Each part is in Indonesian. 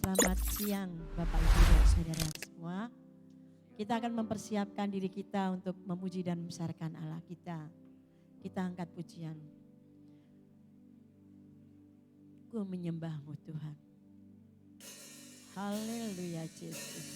Selamat siang Bapak Ibu dan Saudara semua. Kita akan mempersiapkan diri kita untuk memuji dan membesarkan Allah kita. Kita angkat pujian. Ku menyembahmu Tuhan. Haleluya Yesus.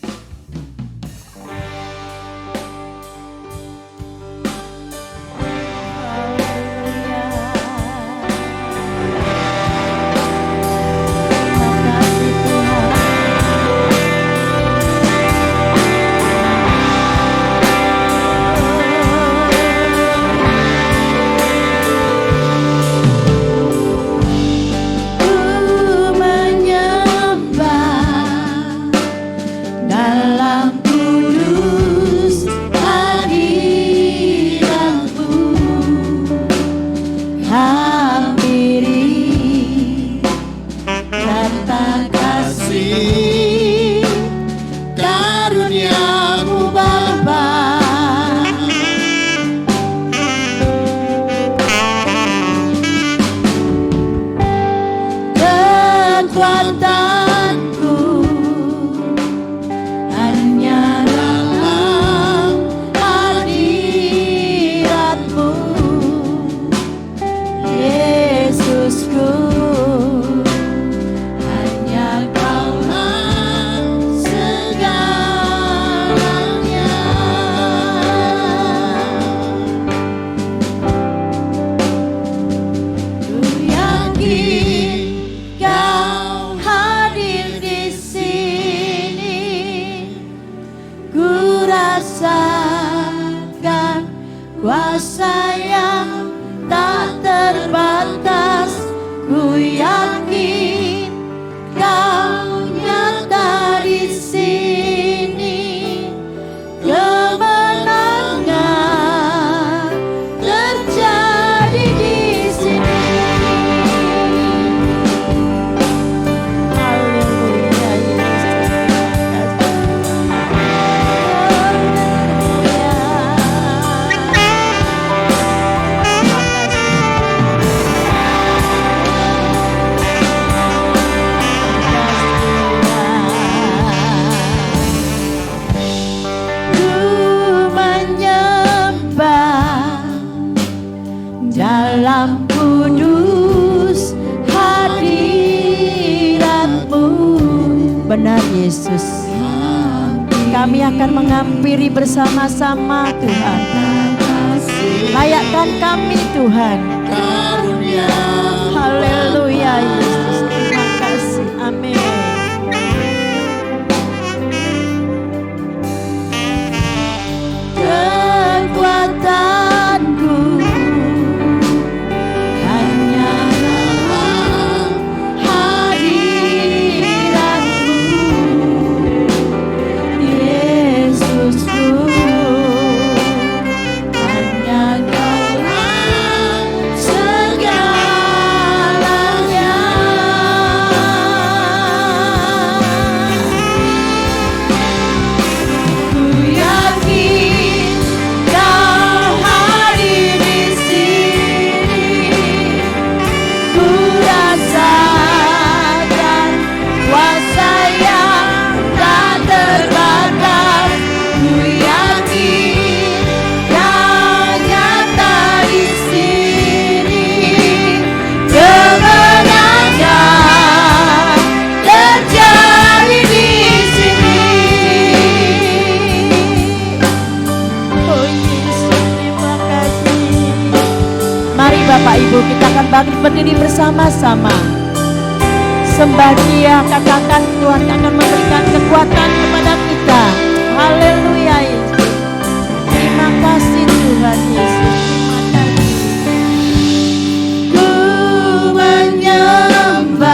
Yesus, kami akan menghampiri bersama-sama Tuhan. Layakkan kami Tuhan. Haleluya Yesus, terima kasih. Amin. Kekuatanku Bapak Ibu, kita akan bangkit berdiri bersama-sama. Sembah Dia, katakan Tuhan akan memberikan kekuatan kepada kita. Haleluya Yesus. Terima kasih Tuhan Yesus. Terima kasih. Ku menyembah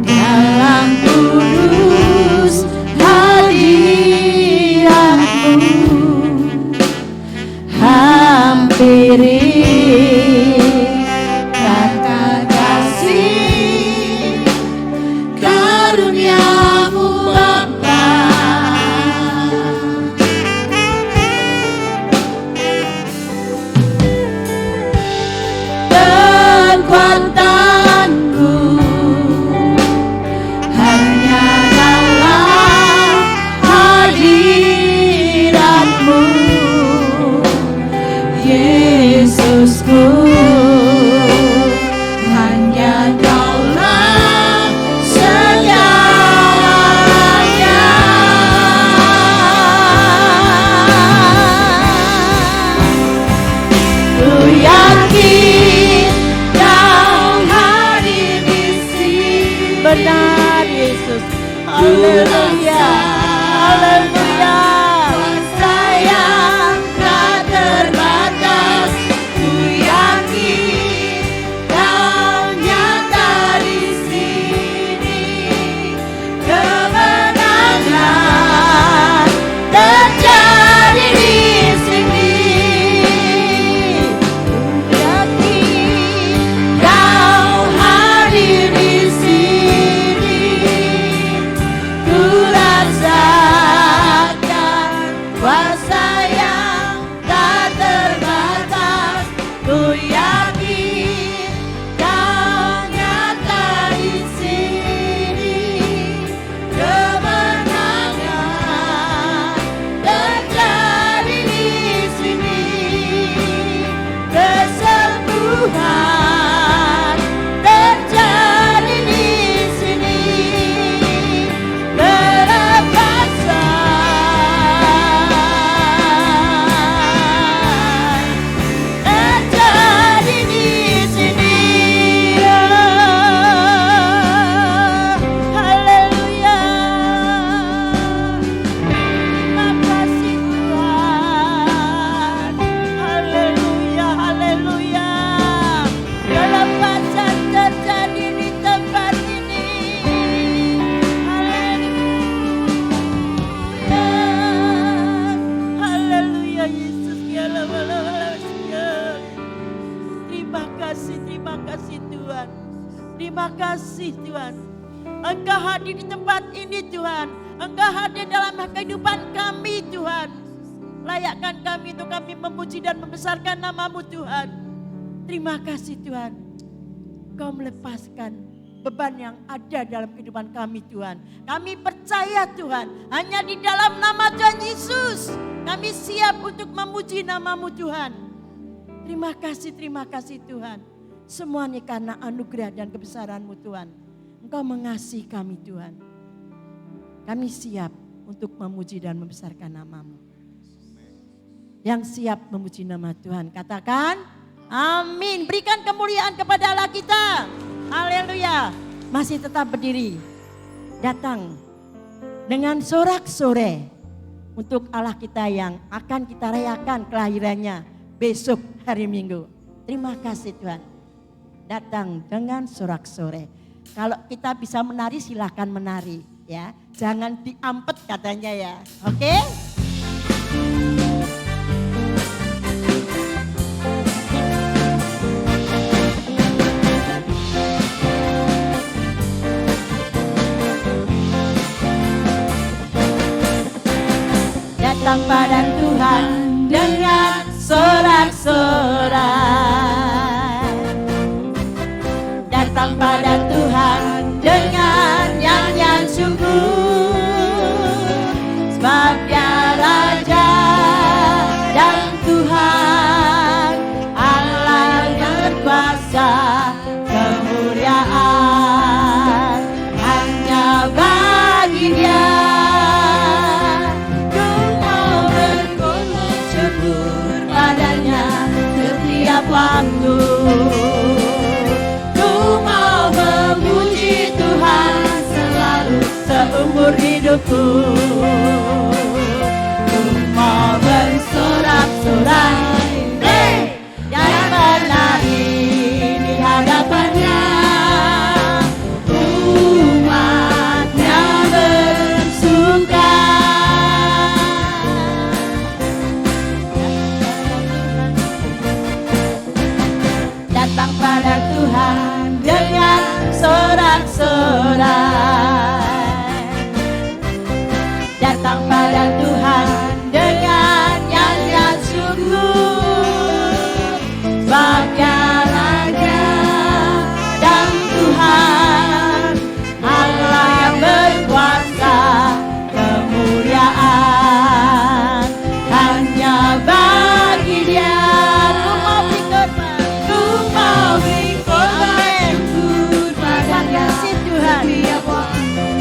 dalam kudus hadirat-Mu. Hampiri kata Haleluya, haleluya. Kuasa yang tak terbatas, ku yakin Kau nyata di sini. Kemenangan terjadi di sini. Ku yakin Kau hadir di sini. Ku rasakan kuasa yang tak terbatas. Ku yakin Kau nyata di sini. Kemenangan terjadi di sini. Kesembuhan terjadi di sini. Terjadi di sini. Haleluya. Terima kasih Tuhan. Haleluya, haleluya. Kelepasan terjadi di tempat ini. Haleluya. Haleluya Yesus. Terima kasih Tuhan. Terima kasih Tuhan. Engkau hadir di tempat ini Tuhan. Engkau hadir dalam kehidupan kami Tuhan. Layakkan kami untuk kami memuji dan membesarkan nama-Mu Tuhan. Terima kasih Tuhan. Kau melepaskan beban yang ada dalam kehidupan kami Tuhan. Kami percaya Tuhan, hanya di dalam nama Tuhan Yesus kami siap untuk memuji nama-Mu Tuhan. Terima kasih Tuhan. Semuanya karena anugerah dan kebesaran-Mu Tuhan. Engkau mengasihi kami Tuhan. Kami siap untuk memuji dan membesarkan nama-Mu. Yang siap memuji nama Tuhan, katakan amin. Berikan kemuliaan kepada Allah kita. Haleluya. Masih tetap berdiri. Datang dengan sorak-sore untuk Allah kita yang akan kita rayakan kelahirannya besok hari Minggu. Terima kasih Tuhan. Datang dengan sorak-sore. Kalau kita bisa menari silahkan menari ya. Jangan diampet katanya ya. Oke? Datang pada Tuhan dengan sorak-sorai. Datang pada Tuhan dengan nyanyian syukur. Sebab Dia Raja dan Tuhan, Allah yang berkuasa, kemuliaan hanya bagi Dia. Waktu ku mau memuji Tuhan selalu seumur hidupku. Ku mau bersorak-sorai dan menari di hadapannya. Umatnya bersuka. Datang pada Tuhan dengan sorak-sorai. Datang pada Tuhan dengan nyanyian syukur. Sebab Dia Raja dan Tuhan, Allah yang berkuasa, kemuliaan hanya bagi Dia.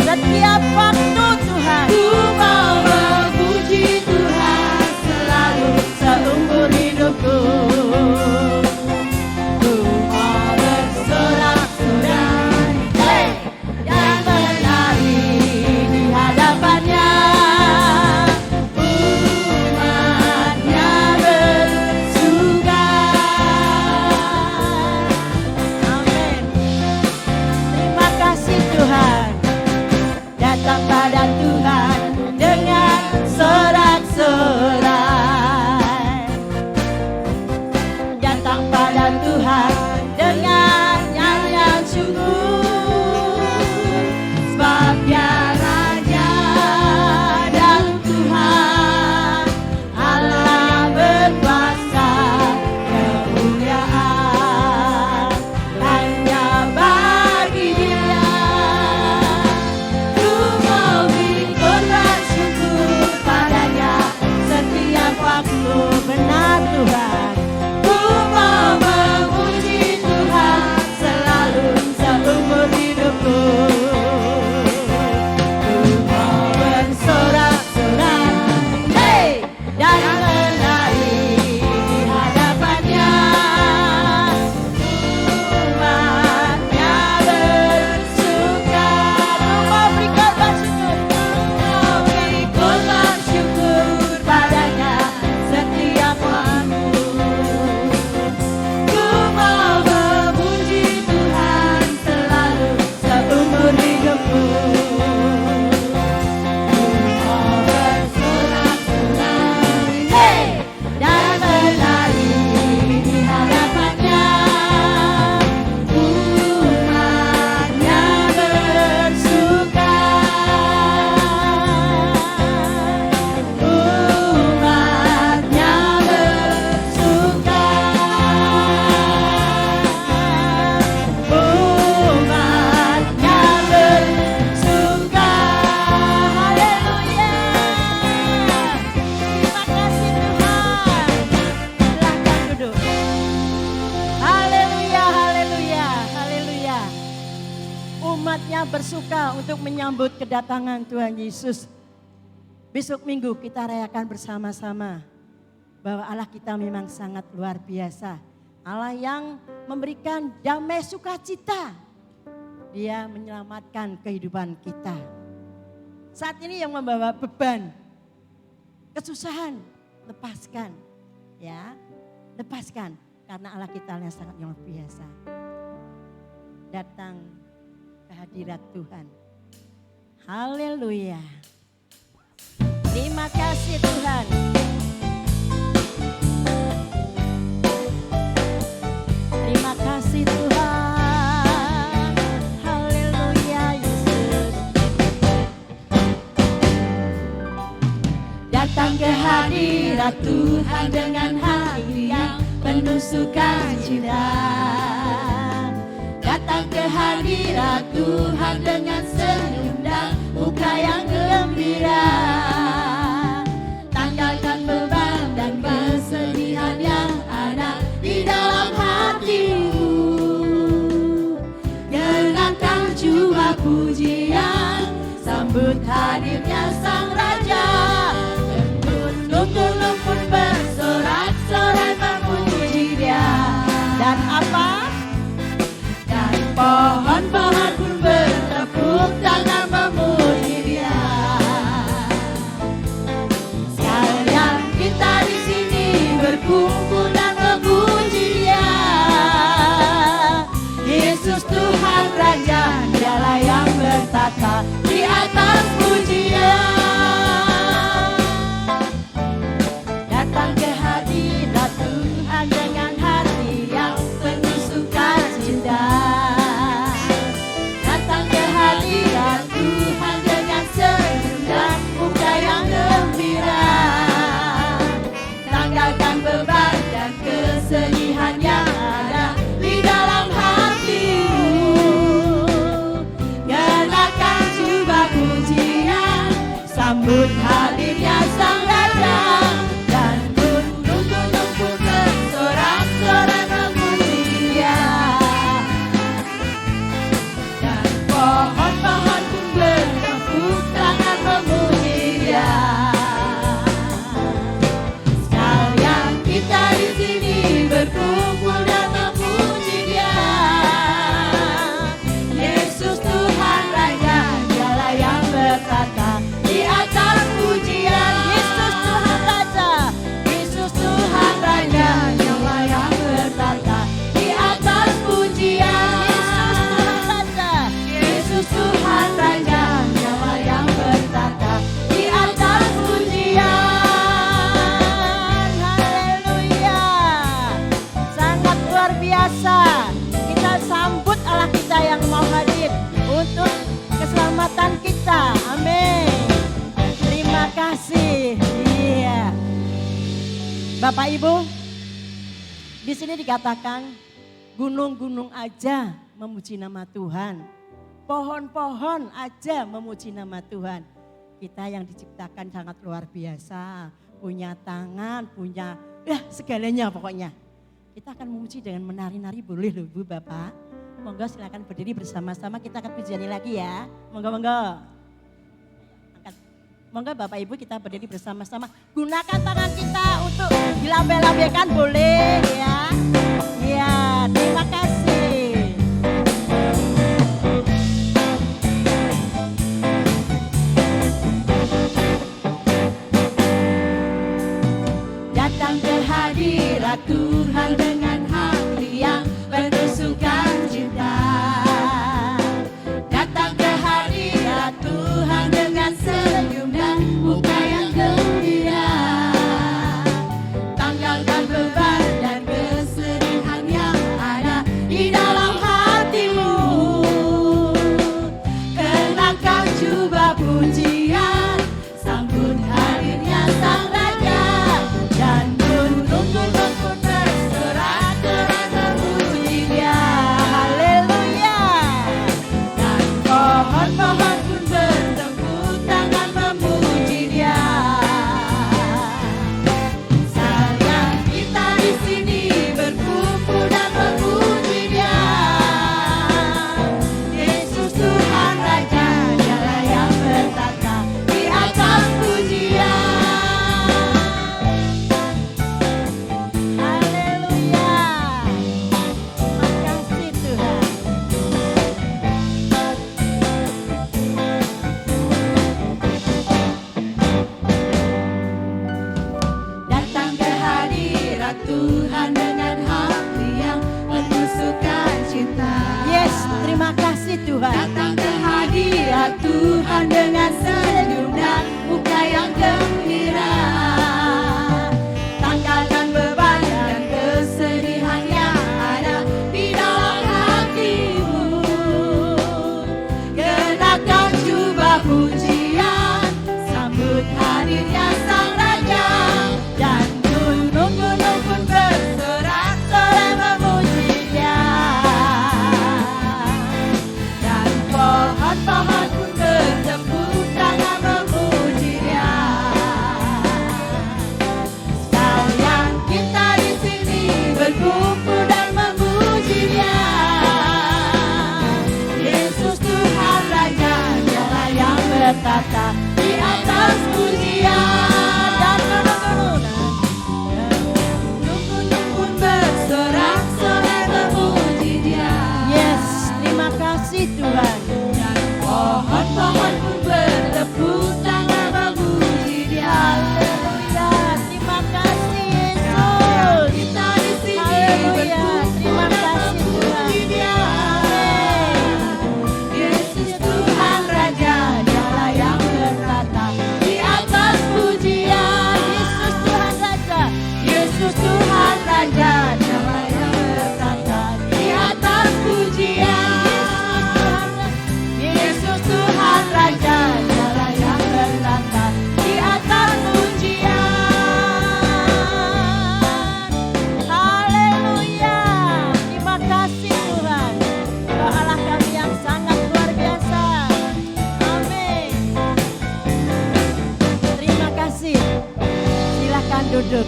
Setiap waktu Tuhan, ku mau memuji Tuhan selalu seumur hidupku. Tuhan dengan nyanyian syukur, sebab Dia Raja dan Tuhan, Allah berkuasa, kemuliaan hanya bagi Dia. Ku mau berkorban syukur padanya setiap waktu, benar Tuhan. Ku mau memuji Tuhan selalu seumur hidupku. Ku mau bersorak-sorak, hey, dan menari di hadapannya. Umatnya bersuka. Ku mau beri korban syukur, mau beri korban syukur padanya setiap waktu. Ku mau memuji Tuhan selalu seumur hidupku. Ku mau bersorak-sorak, hey, dan menari di hadapannya. Umatnya bersuka, umatnya bersuka, umatnya bersuka. Haleluya. Terima kasih Tuhan. Silahkan duduk. Haleluya, haleluya, haleluya. Umatnya bersuka untuk menyambut kedatangan Tuhan Yesus. Besok minggu kita rayakan bersama-sama bahwa Allah kita memang sangat luar biasa. Allah yang memberikan damai sukacita. Dia menyelamatkan kehidupan kita. Saat ini yang membawa beban, kesusahan, lepaskan. Ya, lepaskan. Karena Allah kita yang sangat luar biasa. Datang ke hadirat Tuhan. Haleluya. Terima kasih Tuhan. Terima kasih Tuhan. Haleluya Yesus. Datang ke hadirat Tuhan dengan hati yang penuh sukacita. Datang ke hadirat Tuhan dengan senyum dan muka yang gembira. Tanggalkan beban dan kesedihan yang ada di dalam hatimu. Dengarkan jua pujian, sambut hadirnya Sang Raja. Gunung-gunung pun bersorak-sorai memuji Dia. Dan apa? Dan pohon-pohon pun bertepuk tangan memuji Dia. Sekalian kita di sini berkumpul dan memuji Dia. Yesus Tuhan Raja, Dialah yang bertata di atas pujian. Datang ke hadirat Tuhan dengan hati yang penuh sukacita. biasa. Kita sambut Allah kita yang mau hadir untuk keselamatan kita. Amin. Terima kasih. Iya. Bapak Ibu, di sini dikatakan gunung-gunung aja memuji nama Tuhan. Pohon-pohon aja memuji nama Tuhan. Kita yang diciptakan sangat luar biasa. Punya tangan, punya segalanya pokoknya. Kita akan memuji dengan menari-nari, boleh loh Bu Bapak. Monggo silakan berdiri bersama-sama, kita akan pujiannya lagi ya. Monggo. Angkat. Monggo Bapak Ibu kita berdiri bersama-sama. Gunakan tangan kita untuk dilambai-lambaikan boleh ya. Iya, terima kasih. Datang ke hadirat Tuhan dengan hati yang penuh sukacita. Datang ke hadirat Tuhan dengan senyum dan muka yang gembira. Tanggalkan beban dan kesedihan yang ada di dalam hatimu. Kenakan jubah pujian, sambut hadirnya Sang Raja. Dan gunung-gunung pun bersorak-sorai memuji Dia. Haleluya. Dan pohon-pohon pun bertepuk tangan memuji Dia. Sayang kita di sini berkumpul dan memuji Dia. Yesus Tuhan Raja, Dialah yang bertata di atas pujian. Haleluya. Makasih Tuhan. Datang ke hadirat Tuhan dengan hati yang penuh sukacita. Yes, terima kasih Tuhan. Datang ke hadirat Tuhan dengan senyum dan muka yang gembira. Tanggalkan beban dan kesedihan yang ada di dalam hatimu. Kenakan jubah pujian, sambut hadirnya Sang Raja. Dan gunung-gunung pun bersorak-sorai memuji Dia. Dan pohon-pohon pun bertepuk tangan memuji Dia. Sayang kita di sini berkumpul dan memuji Dia. Yesus Tuhan Raja, Dialah yang bertata di atas pujian. Dan gunung-gunung pun bersorak-sorai memuji Dia. Yes, terima kasih Tuhan. Dan pohon-pohon pun bertepuk tangan memuji Dia. Haleluya, terima kasih Yesus. Kita di sini berkumpul dan memuji Dia. Yesus Tuhan Raja, Dialah yang bertata di atas pujian. Yesus Tuhan Raja, Yesus Tuhan Raja, Dialah yang bertata di atas pujian. Yesus Tuhan Raja, Dialah yang bertata di atas pujian. Haleluya, terima kasih Tuhan. Engkau Allah kami yang sangat luar biasa. Amin. Terima kasih. Silakan duduk.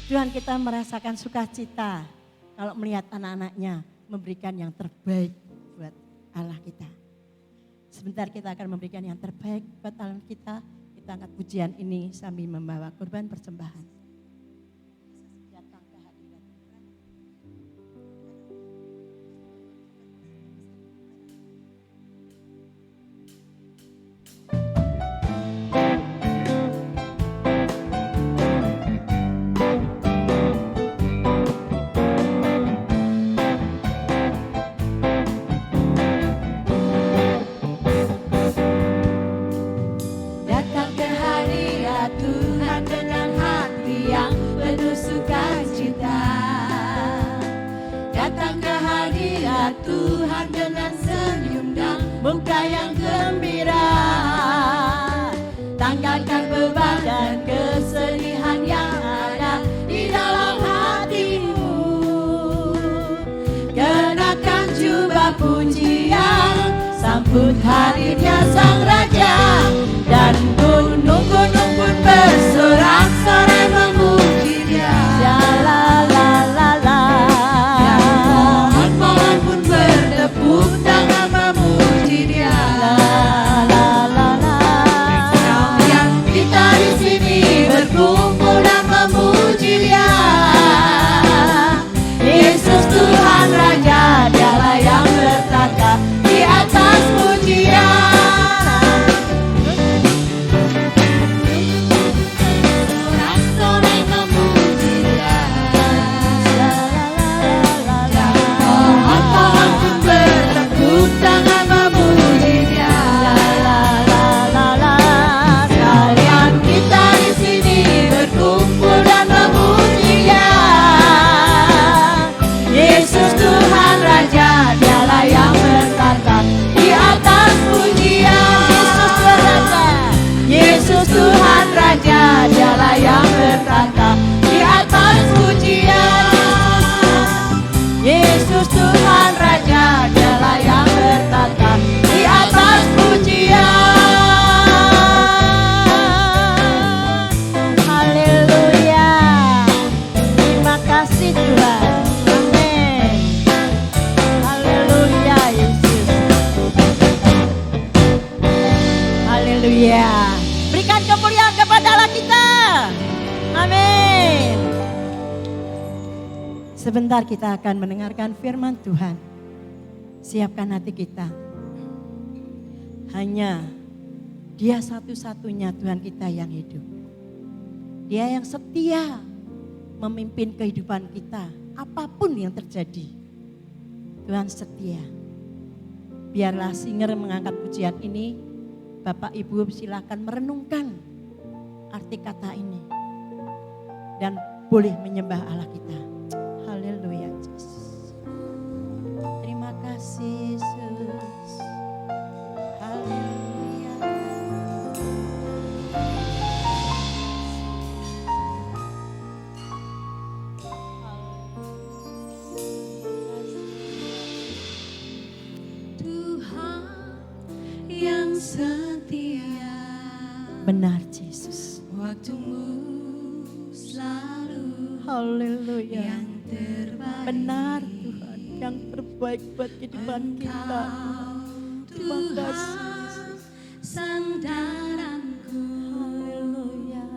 Tuhan, kita merasakan sukacita kalau melihat anak-anaknya memberikan yang terbaik buat Allah kita. Sebentar kita akan memberikan yang terbaik buat Allah kita. Kita angkat pujian ini sambil membawa korban persembahan. Datang ke hadirat Tuhan. Datang ke hadirat Tuhan dengan hati pujian, sambut hadirnya Sang Raja. Dan gunung-gunung pun bersorak-sorai memuji Dia. Ya la la la la. Dan pohon-pohon pun berdepuk tangan memuji Dia. La la la la. Yang kita di sini berkumpul dan memuji Dia. Yesus Tuhan Raja, Dialah yang bertata di atas pujian. Sorak-sorai memuji Dia. La la la la la. Pohon-pohon pun berdepuk tangan memuji Dia. La la la la. Sekalian kita di sini berkumpul dan memuji Dia. Yesus Tuhan Raja, Dialah yang bertata di atas pujian. Yesus Tuhan Raja, Dialah yang bertata di atas pujian. Yesus Tuhan Raja, Dialah yang bertata di atas pujian. Haleluya. Terima kasih Tuhan. Amin. Haleluya Yesus. Haleluya. Berikan kemuliaan kepada Allah kita. Amin. Sebentar kita akan mendengarkan firman Tuhan. Siapkan hati kita. Hanya Dia satu-satunya Tuhan kita yang hidup. Dia yang setia memimpin kehidupan kita. Apapun yang terjadi, Tuhan setia. Biarlah singer mengangkat pujian ini. Bapak Ibu silakan merenungkan arti kata ini. Dan boleh menyembah Allah kita. Haleluya Yesus. Terima kasih Yesus. Haleluya. Tuhan yang setia, Benar Yesus. waktumu selalu Haleluya. yang terbaik. Benar Tuhan, yang terbaik buat kehidupan kita. Terima kasih Yesus. Sandaranku, Haleluya.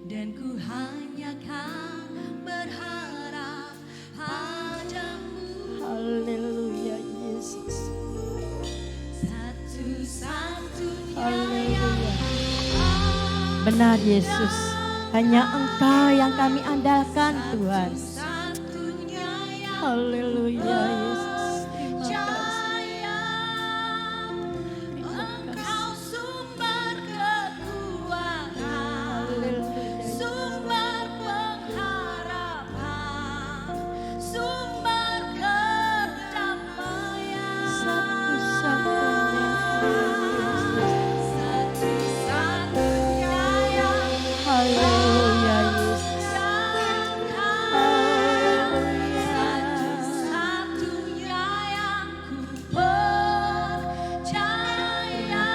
dan ku hanya kan berharap padamu. Haleluya Yesus. Satu-satunya Haleluya. yang Benar Yesus, hanya Engkau yang kami andalkan Tuhan. satunya yang Haleluya Yesus. Terima kasih. percaya. Engkau sumber kekuatan, Haleluya. sumber pengharapan, sumber kedamaian. Satu-satunya Yesus. Satu-satunya yang Haleluya Yesus. satu-satunya yang ku percaya.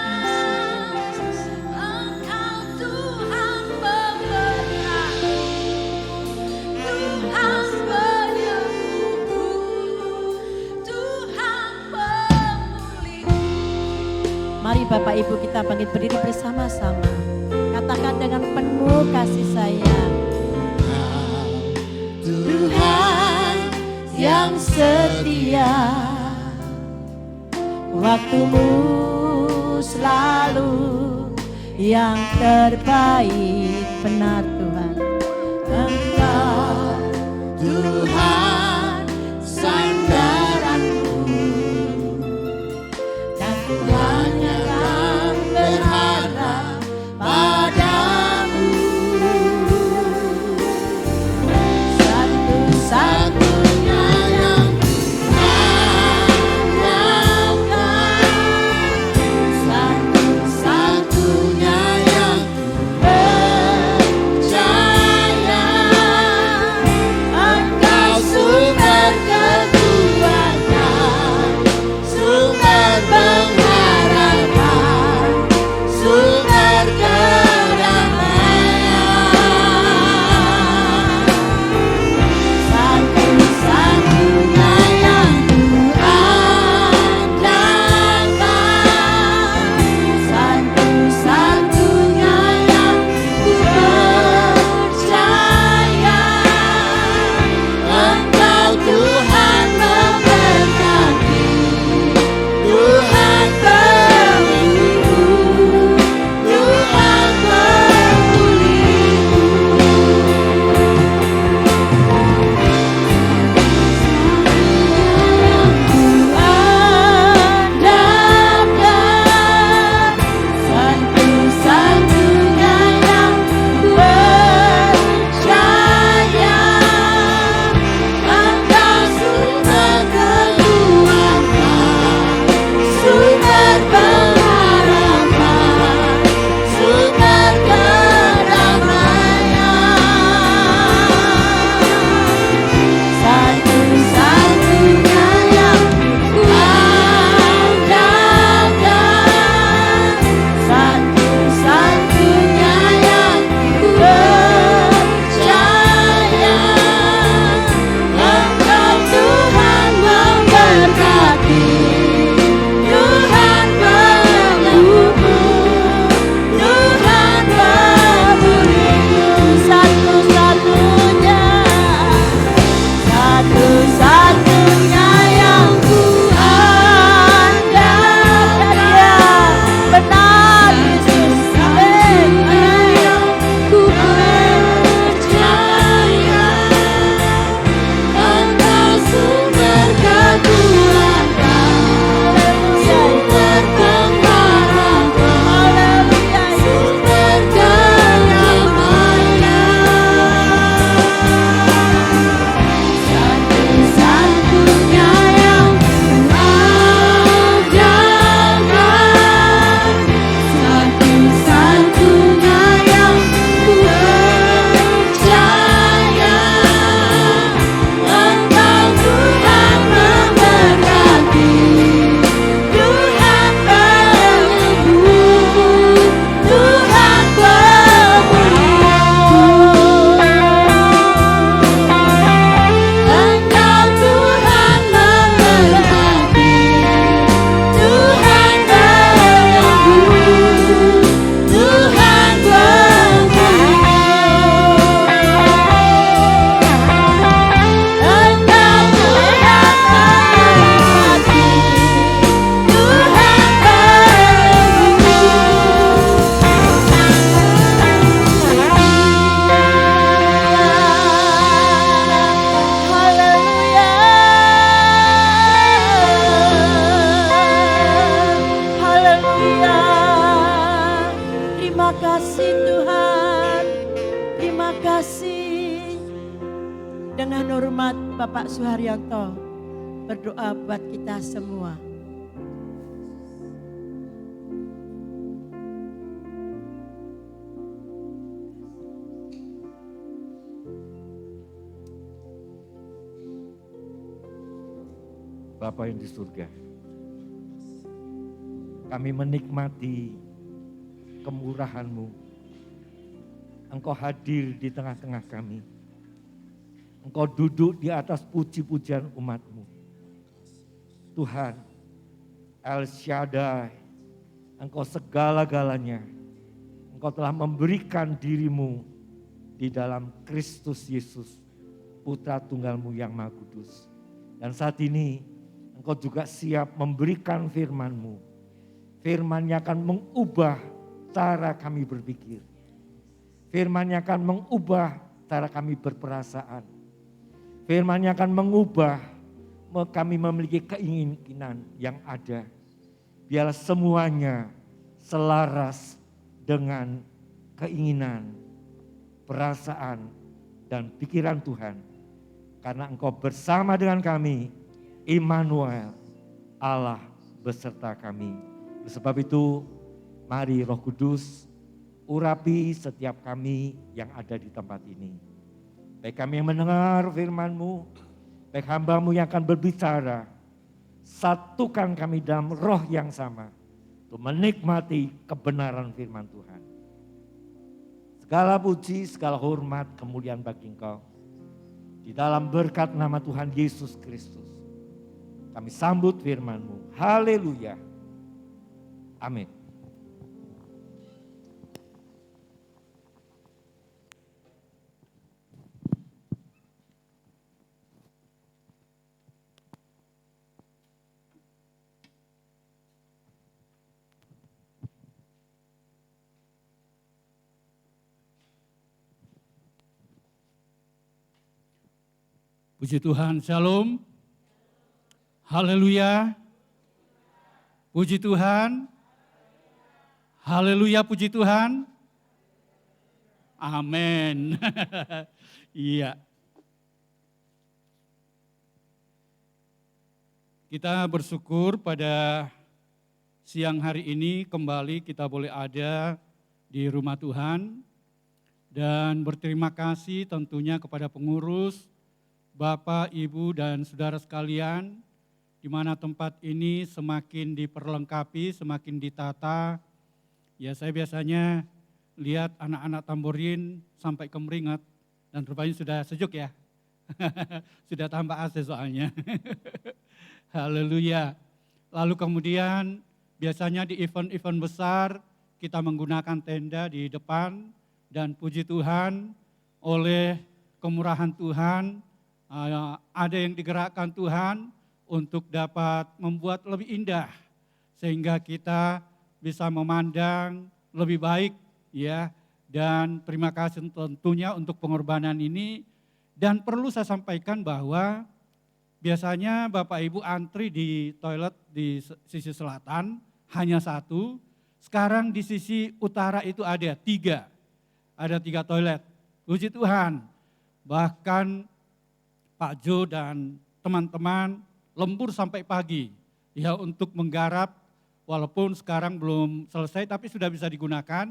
Engkau Tuhan pemberkati, Tuhan penyembuhku, Tuhan pemulih. Mari Bapak Ibu kita bangkit berdiri bersama-sama. Katakan dengan penuh kasih sayang. Tuhan yang setia, waktumu selalu yang terbaik. Benar Tuhan. Engkau Tuhan sandaranku, dan ku hanya kan berharap padamu. Satu-satunya yang andalkan, satu-satunya yang percaya. Dengan hormat Bapak Suharyanto, berdoa buat kita semua. Bapa yang di surga, kami menikmati kemurahan-Mu. Engkau hadir di tengah-tengah kami. Engkau duduk di atas puji-pujian umat-Mu. Tuhan, El Shaddai, Engkau segala-galanya. Engkau telah memberikan diri-Mu di dalam Kristus Yesus, Putra Tunggal-Mu yang Maha Kudus. Dan saat ini Engkau juga siap memberikan firman-Mu. Firman-Nya akan mengubah cara kami berpikir. Firman-Nya akan mengubah cara kami berperasaan. Firman-Nya akan mengubah kami memiliki keinginan yang ada. Biarlah semuanya selaras dengan keinginan, perasaan, dan pikiran Tuhan. Karena Engkau bersama dengan kami, Immanuel, Allah beserta kami. Sebab itu, mari Roh Kudus urapi setiap kami yang ada di tempat ini. Baik kami yang mendengar firman-Mu, baik hamba-Mu yang akan berbicara, satukan kami dalam roh yang sama untuk menikmati kebenaran firman Tuhan. Segala puji, segala hormat, kemuliaan bagi Engkau. Di dalam berkat nama Tuhan Yesus Kristus, kami sambut firman-Mu. Haleluya. Amin. Puji Tuhan, shalom. Haleluya. Puji Tuhan. Haleluya, puji Tuhan. Amin. Iya. Kita bersyukur pada siang hari ini kembali kita boleh ada di rumah Tuhan. Dan berterima kasih tentunya kepada pengurus, Bapak, Ibu, dan saudara sekalian, di mana tempat ini semakin diperlengkapi, semakin ditata. Ya, saya biasanya lihat anak-anak tamborin sampai kemeringat, dan rupanya sudah sejuk ya. Sudah tambah AC soalnya. Haleluya. Lalu kemudian biasanya di event-event besar kita menggunakan tenda di depan, dan puji Tuhan oleh kemurahan Tuhan, ada yang digerakkan Tuhan untuk dapat membuat lebih indah sehingga kita bisa memandang lebih baik ya. Dan terima kasih tentunya untuk pengorbanan ini. Dan perlu saya sampaikan bahwa biasanya Bapak Ibu antri di toilet di sisi selatan hanya satu, sekarang di sisi utara itu ada tiga toilet. Puji Tuhan. Bahkan Pak Jo dan teman-teman lembur sampai pagi ya untuk menggarap, walaupun sekarang belum selesai tapi sudah bisa digunakan.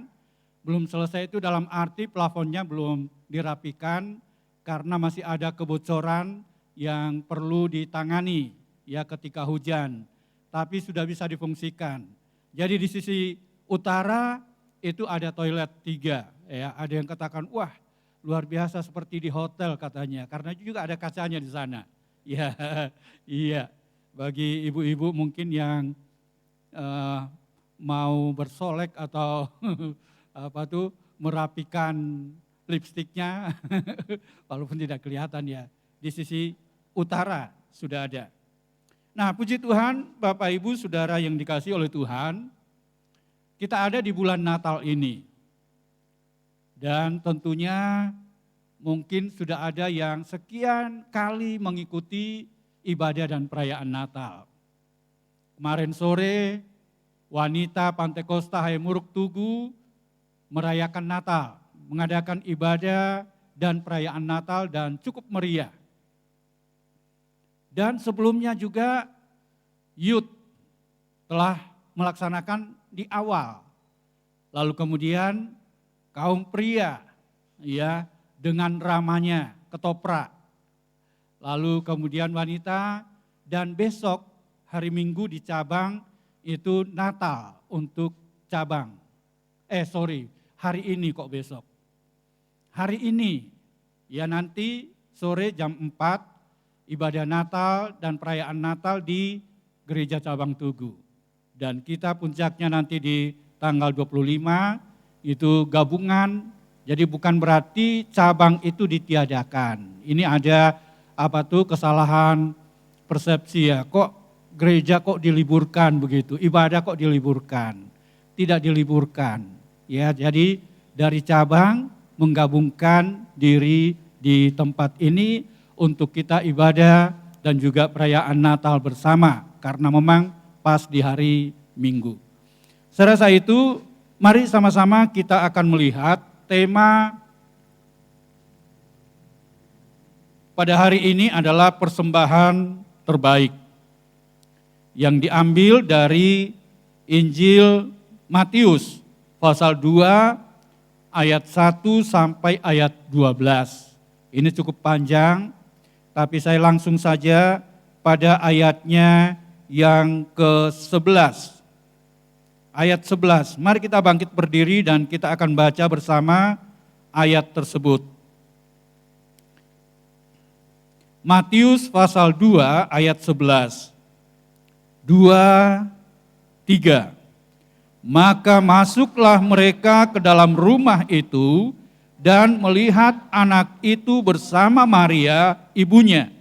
Belum selesai itu dalam arti plafonnya belum dirapikan karena masih ada kebocoran yang perlu ditangani ya ketika hujan. Tapi sudah bisa difungsikan. Jadi di sisi utara itu ada toilet 3 ya. Ada yang katakan wah, luar biasa seperti di hotel katanya, karena juga ada kacanya di sana. Ya, iya. Bagi ibu-ibu mungkin yang mau bersolek atau merapikan lipstiknya, walaupun tidak kelihatan ya, di sisi utara sudah ada. Nah, puji Tuhan, Bapak Ibu, Saudara yang dikasihi oleh Tuhan, kita ada di bulan Natal ini. Dan tentunya mungkin sudah ada yang sekian kali mengikuti ibadah dan perayaan Natal. Kemarin sore, wanita Pantai Kosta Hayamuruk Tugu merayakan Natal, mengadakan ibadah dan perayaan Natal dan cukup meriah. Dan sebelumnya juga youth telah melaksanakan di awal. Lalu kemudian kaum pria ya dengan ramanya ketoprak. Lalu kemudian wanita dan besok hari Minggu di cabang itu Natal untuk cabang. Hari ini kok besok. Hari ini ya nanti sore jam 4 ibadah Natal dan perayaan Natal di Gereja Cabang Tugu. Dan kita puncaknya nanti di tanggal 25 itu gabungan. Jadi bukan berarti cabang itu ditiadakan. Ini ada kesalahan persepsi ya. Kok gereja kok diliburkan begitu, ibadah kok diliburkan. Tidak diliburkan. Ya, jadi dari cabang menggabungkan diri di tempat ini untuk kita ibadah dan juga perayaan Natal bersama karena memang pas di hari Minggu. Serasa itu, mari sama-sama kita akan melihat tema pada hari ini adalah persembahan terbaik yang diambil dari Injil Matius pasal 2 ayat 1 sampai ayat 12. Ini cukup panjang, tapi saya langsung saja pada ayatnya yang ke-11. Ayat 11, mari kita bangkit berdiri dan kita akan baca bersama ayat tersebut. Matius pasal 2 ayat 11. 2, 3. Maka masuklah mereka ke dalam rumah itu dan melihat anak itu bersama Maria, ibunya.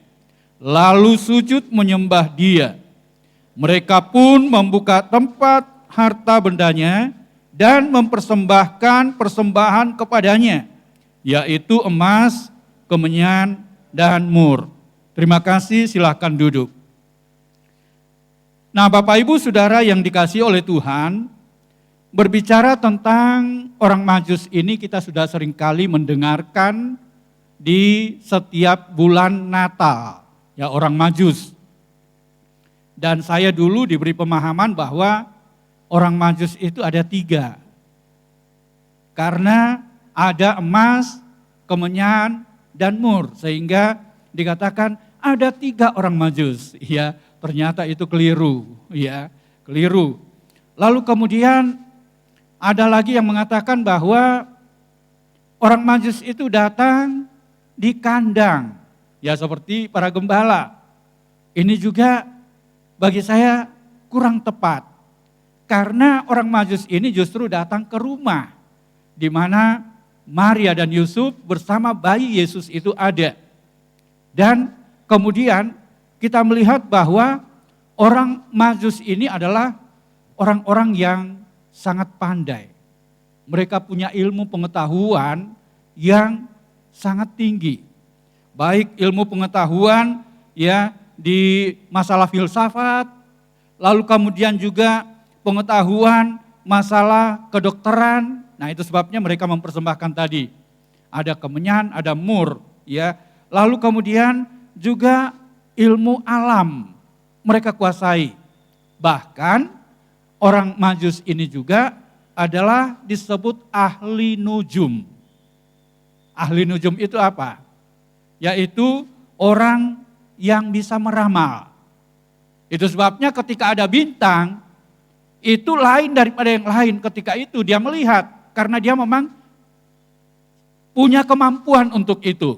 Lalu sujud menyembah dia. Mereka pun membuka tempat harta bendanya dan mempersembahkan persembahan kepadanya, yaitu emas, kemenyan, dan mur. Terima kasih, silakan duduk. Nah, Bapak Ibu Saudara yang dikasihi oleh Tuhan, berbicara tentang orang Majus ini kita sudah seringkali mendengarkan di setiap bulan Natal, ya orang Majus. Dan saya dulu diberi pemahaman bahwa orang Majus itu ada 3. Karena ada emas, kemenyan, dan mur. Sehingga dikatakan ada 3 orang Majus. Ya, ternyata itu keliru. Ya, keliru. Lalu kemudian ada lagi yang mengatakan bahwa orang Majus itu datang di kandang. Ya seperti para gembala. Ini juga bagi saya kurang tepat. Karena orang Majus ini justru datang ke rumah. Di mana Maria dan Yusuf bersama bayi Yesus itu ada. Dan kemudian kita melihat bahwa orang Majus ini adalah orang-orang yang sangat pandai. Mereka punya ilmu pengetahuan yang sangat tinggi. Baik ilmu pengetahuan ya di masalah filsafat, lalu kemudian juga pengetahuan masalah kedokteran. Nah, itu sebabnya mereka mempersembahkan tadi. Ada kemenyan, ada mur, ya. Lalu kemudian juga ilmu alam mereka kuasai. Bahkan orang Majus ini juga adalah disebut ahli nujum. Ahli nujum itu apa? Yaitu orang yang bisa meramal. Itu sebabnya ketika ada bintang, itu lain daripada yang lain. Ketika itu dia melihat, karena dia memang punya kemampuan untuk itu.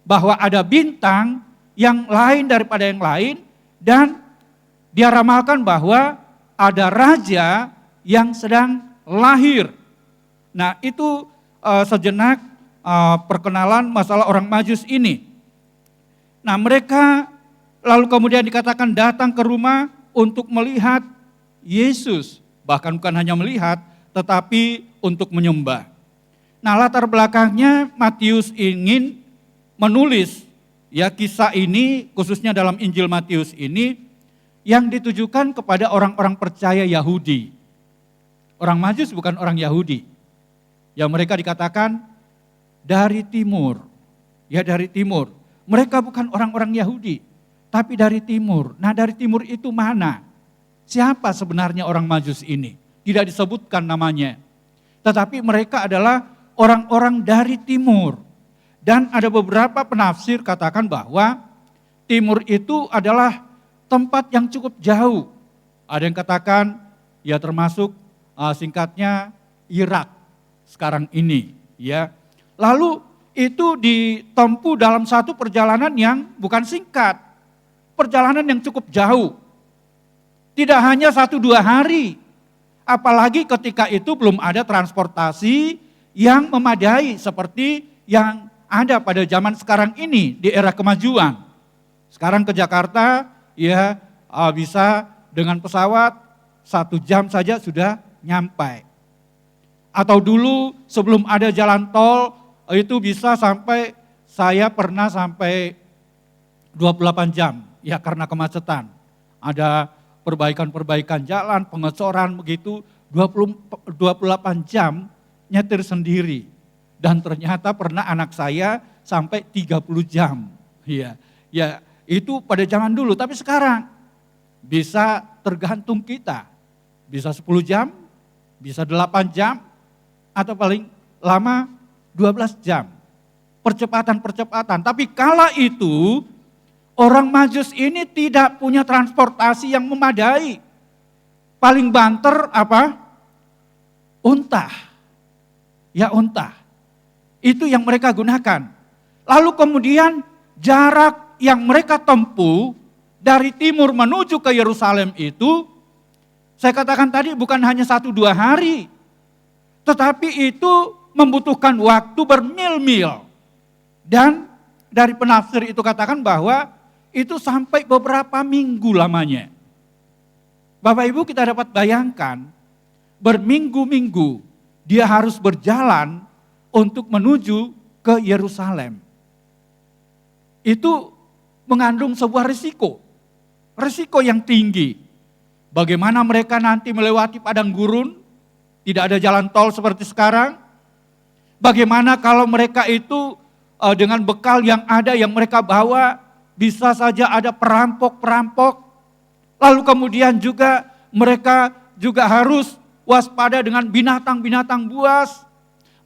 Bahwa ada bintang yang lain daripada yang lain, dan dia ramalkan bahwa ada raja yang sedang lahir. Nah, itu sejenak perkenalan masalah orang Majus ini. Nah, mereka lalu kemudian dikatakan datang ke rumah untuk melihat Yesus. Bahkan bukan hanya melihat, tetapi untuk menyembah. Nah, latar belakangnya Matius ingin menulis ya kisah ini, khususnya dalam Injil Matius ini, yang ditujukan kepada orang-orang percaya Yahudi. Orang Majus bukan orang Yahudi. Yang mereka dikatakan dari timur, ya dari timur. Mereka bukan orang-orang Yahudi, tapi dari timur. Nah dari timur itu mana? Siapa sebenarnya orang Majus ini? Tidak disebutkan namanya. Tetapi mereka adalah orang-orang dari timur. Dan ada beberapa penafsir katakan bahwa timur itu adalah tempat yang cukup jauh. Ada yang katakan ya termasuk singkatnya Irak sekarang ini. Ya. Lalu itu ditempuh dalam satu perjalanan yang bukan singkat. Perjalanan yang cukup jauh. Tidak hanya 1-2 hari. Apalagi ketika itu belum ada transportasi yang memadai seperti yang ada pada zaman sekarang ini di era kemajuan. Sekarang ke Jakarta ya bisa dengan pesawat 1 jam saja sudah nyampai. Atau dulu sebelum ada jalan tol itu bisa saya pernah sampai 28 jam ya karena kemacetan. Ada perbaikan-perbaikan jalan, pengecoran begitu 28 jam nyetir sendiri. Dan ternyata pernah anak saya sampai 30 jam. Ya, itu pada zaman dulu, tapi sekarang bisa tergantung kita. Bisa 10 jam, bisa 8 jam, atau paling lama 12 jam. Percepatan-percepatan. Tapi kala itu orang Majus ini tidak punya transportasi yang memadai. Paling banter apa? Unta. Ya unta. Itu yang mereka gunakan. Lalu kemudian jarak yang mereka tempuh dari timur menuju ke Yerusalem itu, saya katakan tadi bukan hanya 1-2 hari. Tetapi itu membutuhkan waktu bermil-mil. Dan dari penafsir itu katakan bahwa itu sampai beberapa minggu lamanya. Bapak Ibu kita dapat bayangkan, berminggu-minggu dia harus berjalan untuk menuju ke Yerusalem. Itu mengandung sebuah risiko yang tinggi. Bagaimana mereka nanti melewati padang gurun, tidak ada jalan tol seperti sekarang. Bagaimana kalau mereka itu dengan bekal yang ada yang mereka bawa, bisa saja ada perampok-perampok. Lalu kemudian juga mereka juga harus waspada dengan binatang-binatang buas.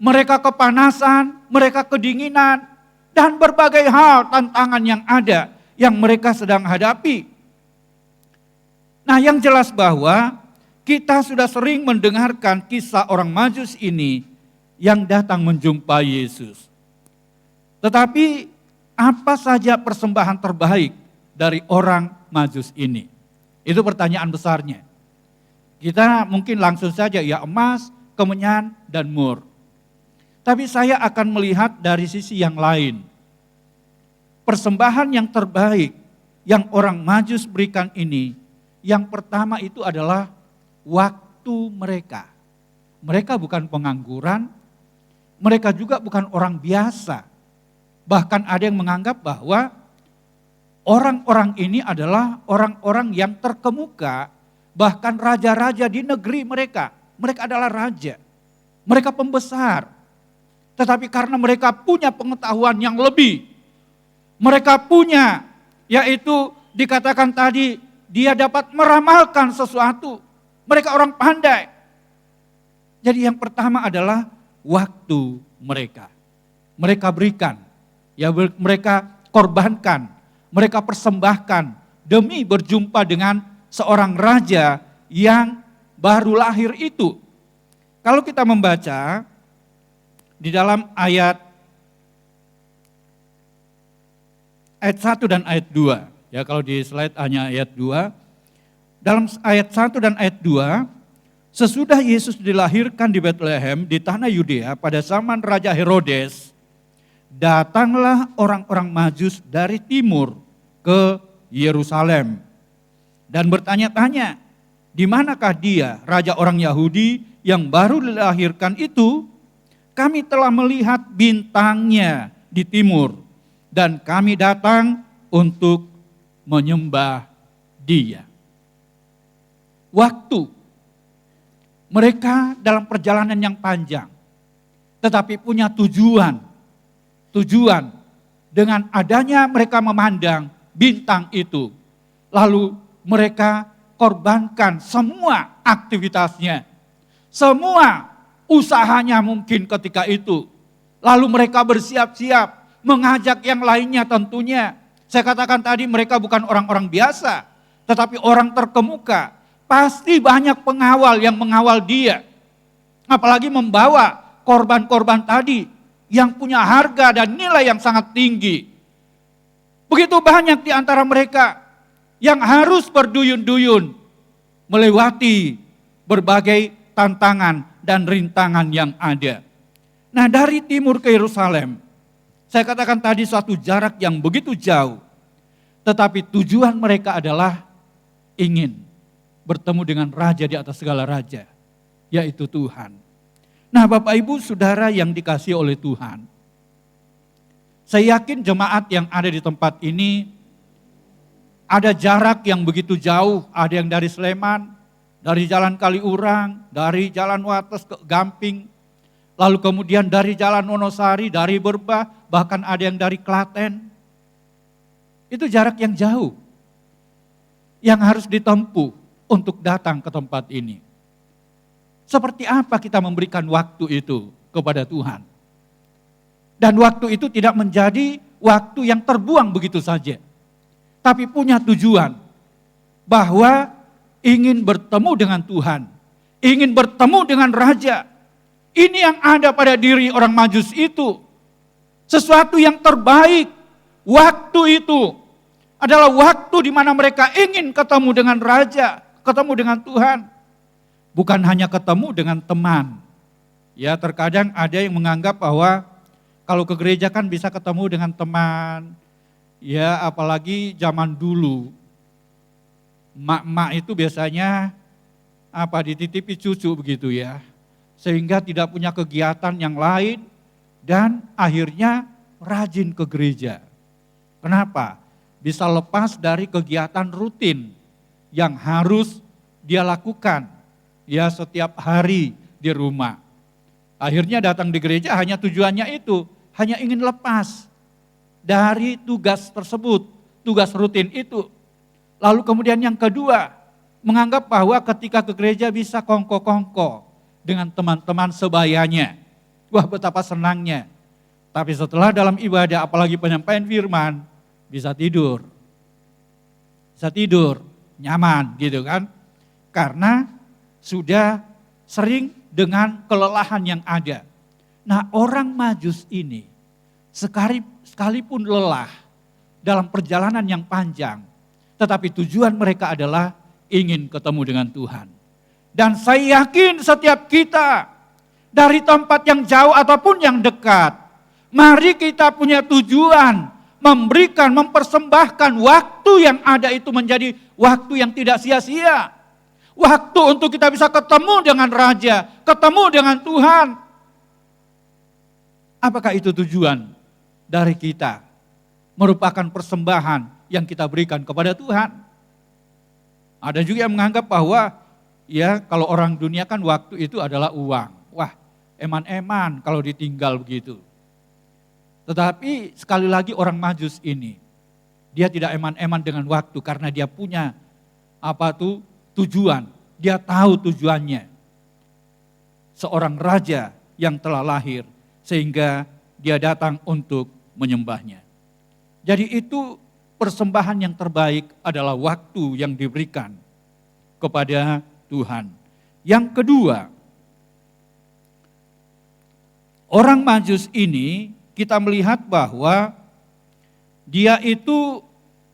Mereka kepanasan, mereka kedinginan, dan berbagai hal tantangan yang ada yang mereka sedang hadapi. Nah yang jelas bahwa kita sudah sering mendengarkan kisah orang Majus ini yang datang menjumpai Yesus. Tetapi apa saja persembahan terbaik dari orang Majus ini? Itu pertanyaan besarnya. Kita mungkin langsung saja ya emas, kemenyan, dan mur. Tapi saya akan melihat dari sisi yang lain. Persembahan yang terbaik yang orang Majus berikan ini, yang pertama itu adalah waktu mereka. Mereka bukan pengangguran, mereka juga bukan orang biasa. Bahkan ada yang menganggap bahwa orang-orang ini adalah orang-orang yang terkemuka, bahkan raja-raja di negeri mereka. Mereka adalah raja, mereka pembesar. Tetapi karena mereka punya pengetahuan yang lebih, mereka punya, yaitu dikatakan tadi, dia dapat meramalkan sesuatu. Mereka orang pandai. Jadi yang pertama adalah waktu mereka. Mereka berikan, ya mereka korbankan, mereka persembahkan demi berjumpa dengan seorang raja yang baru lahir itu. Kalau kita membaca di dalam ayat 1 dan ayat 2. Ya kalau di slide hanya ayat 2. Dalam ayat 1 dan ayat 2, sesudah Yesus dilahirkan di Bethlehem di tanah Yudea pada zaman Raja Herodes, datanglah orang-orang Majus dari timur ke Yerusalem dan bertanya-tanya, di manakah dia, raja orang Yahudi yang baru dilahirkan itu? Kami telah melihat bintangnya di timur dan kami datang untuk menyembah dia. Waktu mereka dalam perjalanan yang panjang, tetapi punya tujuan dengan adanya mereka memandang bintang itu, lalu mereka korbankan semua aktivitasnya, semua usahanya mungkin ketika itu. Lalu mereka bersiap-siap mengajak yang lainnya tentunya. Saya katakan tadi mereka bukan orang-orang biasa, tetapi orang terkemuka. Pasti banyak pengawal yang mengawal dia. Apalagi membawa korban-korban tadi yang punya harga dan nilai yang sangat tinggi. Begitu banyak di antara mereka yang harus berduyun-duyun melewati berbagai tantangan dan rintangan yang ada. Nah, dari timur ke Yerusalem, saya katakan tadi suatu jarak yang begitu jauh. Tetapi tujuan mereka adalah ingin bertemu dengan raja di atas segala raja, yaitu Tuhan. Nah, Bapak Ibu Saudara yang dikasihi oleh Tuhan, saya yakin jemaat yang ada di tempat ini ada jarak yang begitu jauh, ada yang dari Sleman, dari Jalan Kaliurang, dari Jalan Wates ke Gamping, lalu kemudian dari Jalan Wonosari, dari Berbah, bahkan ada yang dari Klaten. Itu jarak yang jauh yang harus ditempuh untuk datang ke tempat ini. Seperti apa kita memberikan waktu itu kepada Tuhan? Dan waktu itu tidak menjadi waktu yang terbuang begitu saja, tapi punya tujuan bahwa ingin bertemu dengan Tuhan, ingin bertemu dengan Raja. Ini yang ada pada diri orang Majus itu. Sesuatu yang terbaik. Waktu itu adalah waktu di mana mereka ingin ketemu dengan Raja, ketemu dengan Tuhan. Bukan hanya ketemu dengan teman. Ya, terkadang ada yang menganggap bahwa kalau ke gereja kan bisa ketemu dengan teman. Ya, apalagi zaman dulu. Mak-mak itu biasanya dititipi cucu begitu ya. Sehingga tidak punya kegiatan yang lain dan akhirnya rajin ke gereja. Kenapa? Bisa lepas dari kegiatan rutin yang harus dia lakukan ya setiap hari di rumah. Akhirnya datang di gereja hanya tujuannya itu, hanya ingin lepas dari tugas tersebut, tugas rutin itu. Lalu kemudian yang kedua, menganggap bahwa ketika ke gereja bisa kongko-kongko dengan teman-teman sebayanya. Wah, betapa senangnya. Tapi setelah dalam ibadah, apalagi penyampaian firman, bisa tidur. Bisa tidur, nyaman gitu kan. Karena sudah sering dengan kelelahan yang ada. Nah, orang Majus ini sekalipun lelah dalam perjalanan yang panjang, tetapi tujuan mereka adalah ingin ketemu dengan Tuhan. Dan saya yakin setiap kita dari tempat yang jauh ataupun yang dekat, mari kita punya tujuan, memberikan, mempersembahkan waktu yang ada itu menjadi waktu yang tidak sia-sia. Waktu untuk kita bisa ketemu dengan Raja, ketemu dengan Tuhan. Apakah itu tujuan dari kita? Merupakan persembahan yang kita berikan kepada Tuhan. Ada juga yang menganggap bahwa ya kalau orang dunia kan waktu itu adalah uang. Wah, eman-eman kalau ditinggal begitu. Tetapi sekali lagi orang Majus ini, dia tidak eman-eman dengan waktu karena dia punya tujuan. Dia tahu tujuannya. Seorang raja yang telah lahir sehingga dia datang untuk menyembahnya. Jadi itu persembahan yang terbaik adalah waktu yang diberikan kepada Tuhan. Yang kedua, orang Majus ini kita melihat bahwa dia itu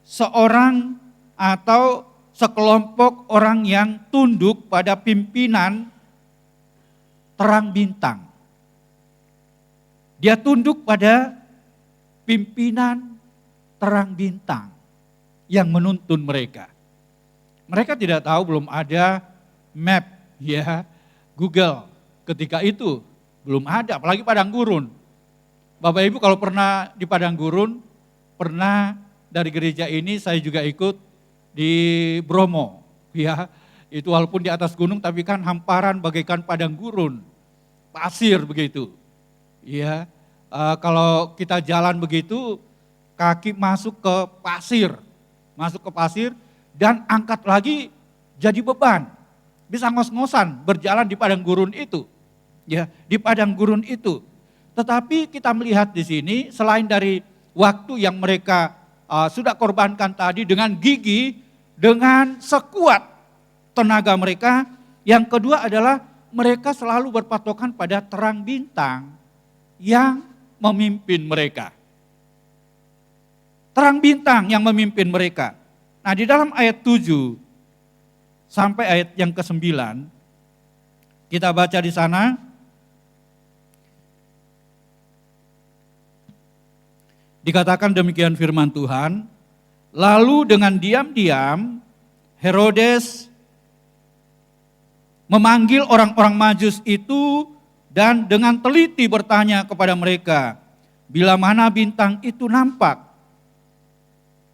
seorang atau sekelompok orang yang tunduk pada pimpinan terang bintang. Dia tunduk pada pimpinan terang bintang yang menuntun mereka. Mereka tidak tahu, belum ada map ya, Google ketika itu belum ada, apalagi padang gurun. Bapak Ibu kalau pernah di padang gurun, pernah dari gereja ini saya juga ikut di Bromo, ya itu walaupun di atas gunung tapi kan hamparan bagaikan padang gurun, pasir begitu. Ya, kalau kita jalan begitu kaki masuk ke pasir dan angkat lagi jadi beban. Bisa ngos-ngosan berjalan di padang gurun itu. Ya, di padang gurun itu. Tetapi kita melihat di sini selain dari waktu yang mereka sudah korbankan tadi dengan gigi, dengan sekuat tenaga mereka, yang kedua adalah mereka selalu berpatokan pada terang bintang yang memimpin mereka. Terang bintang yang memimpin mereka. Nah, di dalam ayat 7 sampai ayat yang ke-9, kita baca di sana, dikatakan demikian firman Tuhan, lalu dengan diam-diam Herodes memanggil orang-orang Majus itu dan dengan teliti bertanya kepada mereka, bila mana bintang itu nampak.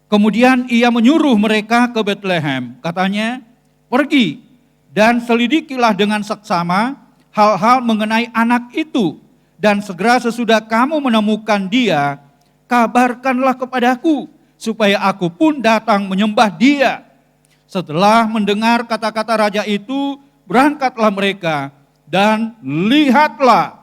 Kemudian ia menyuruh mereka ke Betlehem, katanya, pergi dan selidikilah dengan seksama hal-hal mengenai anak itu, dan segera sesudah kamu menemukan dia, kabarkanlah kepadaku, supaya aku pun datang menyembah dia. Setelah mendengar kata-kata raja itu, berangkatlah mereka, dan lihatlah,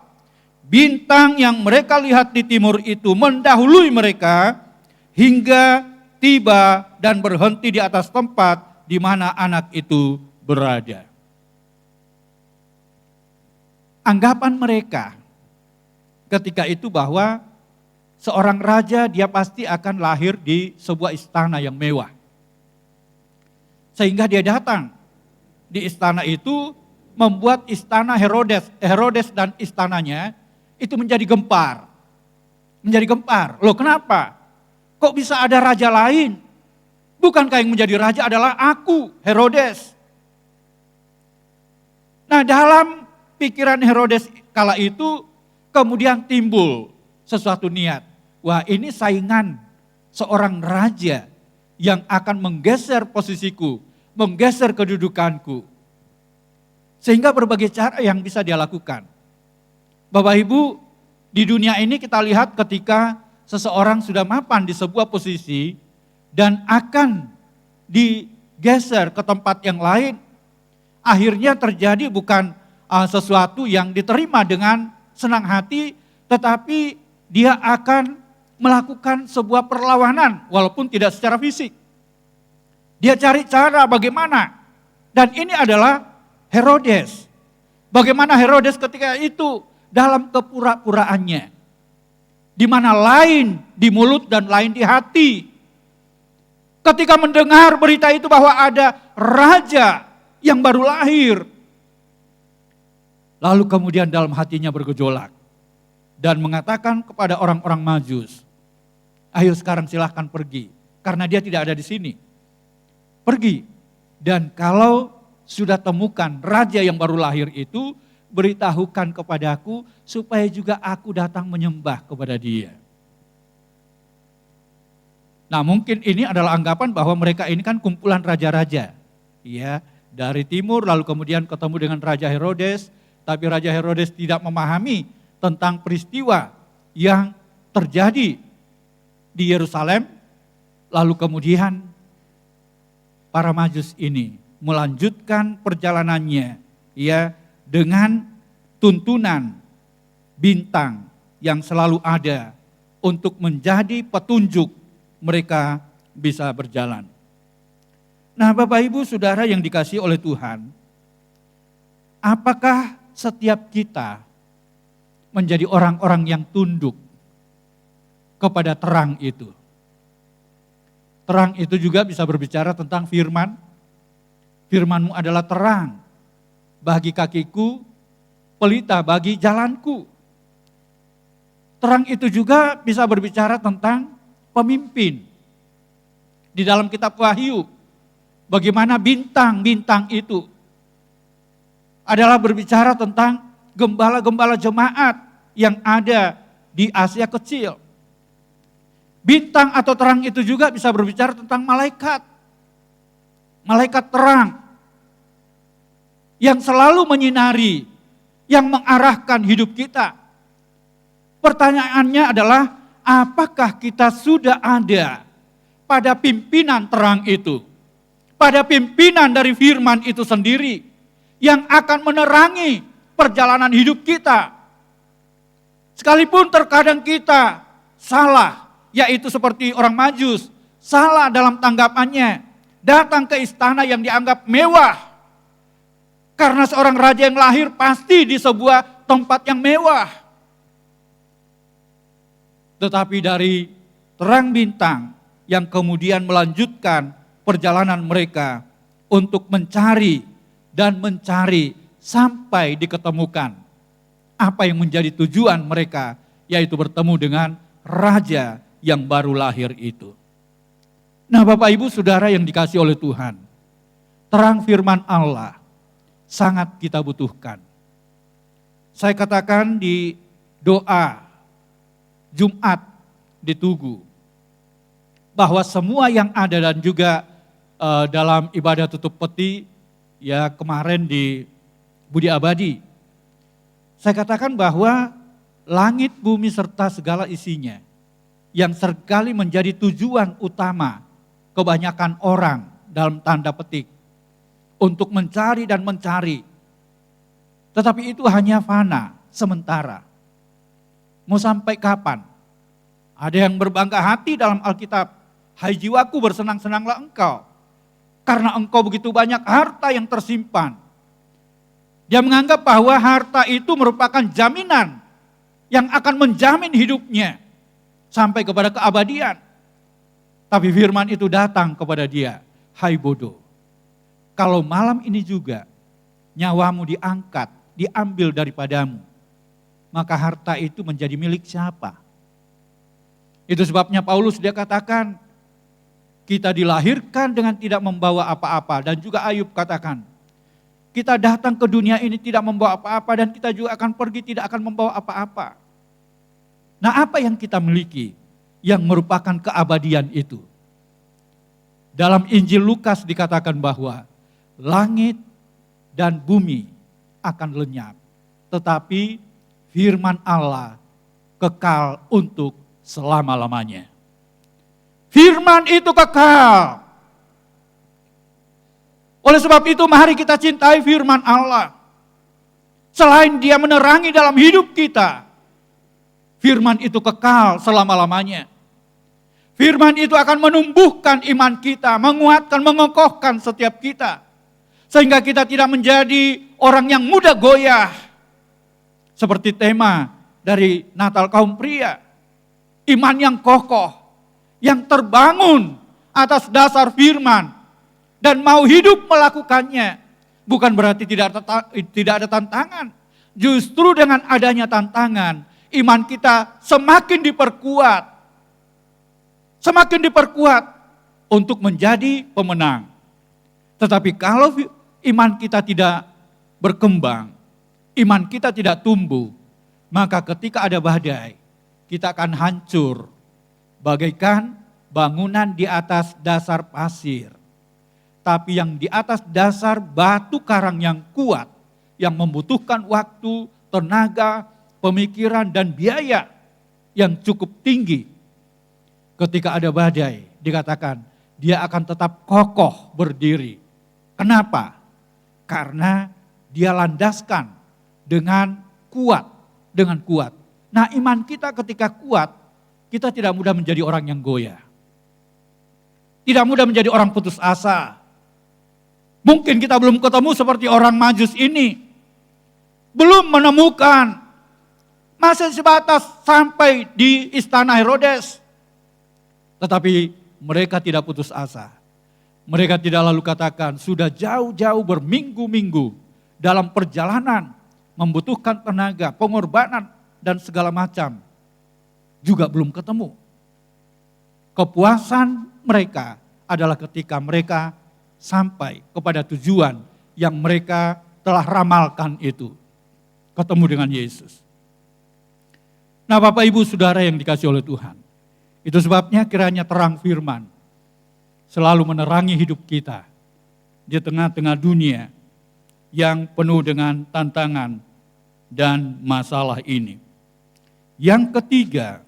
bintang yang mereka lihat di timur itu mendahului mereka, hingga tiba dan berhenti di atas tempat di mana anak itu berada. Anggapan mereka ketika itu bahwa seorang raja dia pasti akan lahir di sebuah istana yang mewah. Sehingga dia datang di istana itu, membuat istana Herodes dan istananya itu menjadi gempar. Menjadi gempar. Loh, kenapa? Kok bisa ada raja lain? Bukankah yang menjadi raja adalah aku, Herodes? Nah, dalam pikiran Herodes kala itu kemudian timbul sesuatu niat. Wah, ini saingan seorang raja yang akan menggeser posisiku, menggeser kedudukanku. Sehingga berbagai cara yang bisa dia lakukan. Bapak Ibu, di dunia ini kita lihat ketika seseorang sudah mapan di sebuah posisi dan akan digeser ke tempat yang lain, akhirnya terjadi bukan sesuatu yang diterima dengan senang hati, tetapi dia akan melakukan sebuah perlawanan walaupun tidak secara fisik. Dia cari cara bagaimana, dan ini adalah Herodes. Bagaimana Herodes ketika itu dalam kepura-puraannya, di mana lain di mulut dan lain di hati. Ketika mendengar berita itu bahwa ada raja yang baru lahir, lalu kemudian dalam hatinya bergejolak dan mengatakan kepada orang-orang Majus, ayo sekarang silahkan pergi, karena dia tidak ada di sini. Pergi, dan kalau sudah temukan raja yang baru lahir itu, beritahukan kepadaku supaya juga aku datang menyembah kepada dia. Nah, mungkin ini adalah anggapan bahwa mereka ini kan kumpulan raja-raja. Ya, dari timur lalu kemudian ketemu dengan Raja Herodes, tapi Raja Herodes tidak memahami tentang peristiwa yang terjadi di Yerusalem. Lalu kemudian para Majus ini melanjutkan perjalanannya ya dengan tuntunan bintang yang selalu ada untuk menjadi petunjuk mereka bisa berjalan. Nah, Bapak Ibu Saudara yang dikasihi oleh Tuhan, apakah setiap kita menjadi orang-orang yang tunduk kepada terang itu? Terang itu juga bisa berbicara tentang firman. Firman-Mu adalah terang bagi kakiku, pelita bagi jalanku. Terang itu juga bisa berbicara tentang pemimpin. Di dalam kitab Wahyu, bagaimana bintang-bintang itu adalah berbicara tentang gembala-gembala jemaat yang ada di Asia Kecil. Bintang atau terang itu juga bisa berbicara tentang malaikat. Malaikat terang yang selalu menyinari, yang mengarahkan hidup kita. Pertanyaannya adalah, apakah kita sudah ada pada pimpinan terang itu, pada pimpinan dari firman itu sendiri yang akan menerangi perjalanan hidup kita. Sekalipun terkadang kita salah, yaitu seperti orang Majus, salah dalam tanggapannya, datang ke istana yang dianggap mewah. Karena seorang raja yang lahir pasti di sebuah tempat yang mewah. Tetapi dari terang bintang yang kemudian melanjutkan perjalanan mereka untuk mencari dan mencari sampai diketemukan apa yang menjadi tujuan mereka, yaitu bertemu dengan raja yang baru lahir itu. Nah, Bapak Ibu Saudara yang dikasihi oleh Tuhan, terang firman Allah sangat kita butuhkan. Saya katakan di doa Jumat di Tugu, bahwa semua yang ada dan juga dalam ibadah tutup peti ya kemarin di Budi Abadi, saya katakan bahwa langit, bumi serta segala isinya yang seringkali menjadi tujuan utama kebanyakan orang dalam tanda petik untuk mencari dan mencari. Tetapi itu hanya fana, sementara. Mau sampai kapan? Ada yang berbangga hati dalam Alkitab, hai jiwaku bersenang-senanglah engkau, karena engkau begitu banyak harta yang tersimpan. Dia menganggap bahwa harta itu merupakan jaminan yang akan menjamin hidupnya sampai kepada keabadian. Tapi firman itu datang kepada dia, hai bodoh, kalau malam ini juga nyawamu diangkat, diambil daripadamu, maka harta itu menjadi milik siapa? Itu sebabnya Paulus dia katakan, kita dilahirkan dengan tidak membawa apa-apa. Dan juga Ayub katakan, kita datang ke dunia ini tidak membawa apa-apa dan kita juga akan pergi tidak akan membawa apa-apa. Nah, apa yang kita miliki yang merupakan keabadian itu? Dalam Injil Lukas dikatakan bahwa langit dan bumi akan lenyap, tetapi firman Allah kekal untuk selama-lamanya. Firman itu kekal. Oleh sebab itu mari kita cintai firman Allah. Selain dia menerangi dalam hidup kita, firman itu kekal selama-lamanya. Firman itu akan menumbuhkan iman kita, menguatkan, mengokohkan setiap kita. Sehingga kita tidak menjadi orang yang mudah goyah. Seperti tema dari Natal kaum pria. Iman yang kokoh, yang terbangun atas dasar firman. Dan mau hidup melakukannya. Bukan berarti tidak ada tantangan. Justru dengan adanya tantangan, iman kita semakin diperkuat. Semakin diperkuat untuk menjadi pemenang. Tetapi kalau iman kita tidak berkembang, iman kita tidak tumbuh, maka ketika ada badai, kita akan hancur. Bagaikan bangunan di atas dasar pasir. Tapi yang di atas dasar batu karang yang kuat, yang membutuhkan waktu, tenaga, pemikiran, dan biaya yang cukup tinggi. Ketika ada badai, dikatakan dia akan tetap kokoh berdiri. Kenapa? Karena dia landaskan dengan kuat. Nah, iman kita ketika kuat, kita tidak mudah menjadi orang yang goyah. Tidak mudah menjadi orang putus asa. Mungkin kita belum ketemu seperti orang Majus ini. Belum menemukan. Masih sebatas sampai di istana Herodes. Tetapi mereka tidak putus asa. Mereka tidak lalu katakan sudah jauh-jauh berminggu-minggu dalam perjalanan. Membutuhkan tenaga, pengorbanan dan segala macam. Juga belum ketemu. Kepuasan mereka adalah ketika mereka sampai kepada tujuan yang mereka telah ramalkan itu. Ketemu dengan Yesus. Nah, Bapak Ibu Saudara yang dikasihi oleh Tuhan. Itu sebabnya kiranya terang firman selalu menerangi hidup kita di tengah-tengah dunia yang penuh dengan tantangan dan masalah ini. Yang ketiga,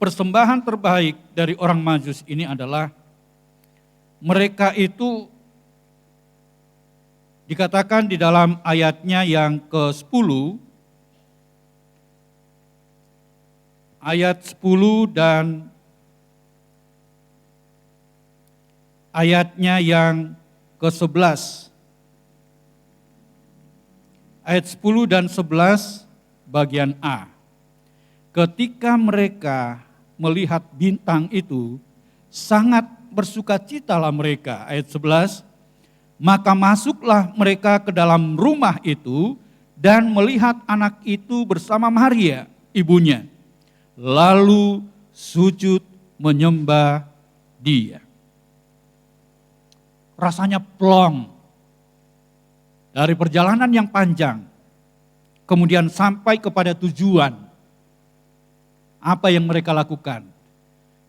persembahan terbaik dari orang Majus ini adalah mereka itu dikatakan di dalam ayatnya yang ke-10, ayat 10 dan ayatnya yang ke-11. Ayat 10 dan 11 bagian A. Ketika mereka melihat bintang itu, sangat bersukacitalah mereka. Ayat 11, maka masuklah mereka ke dalam rumah itu dan melihat anak itu bersama Maria, ibunya. Lalu sujud menyembah dia. Rasanya plong. Dari perjalanan yang panjang, kemudian sampai kepada tujuan. Apa yang mereka lakukan?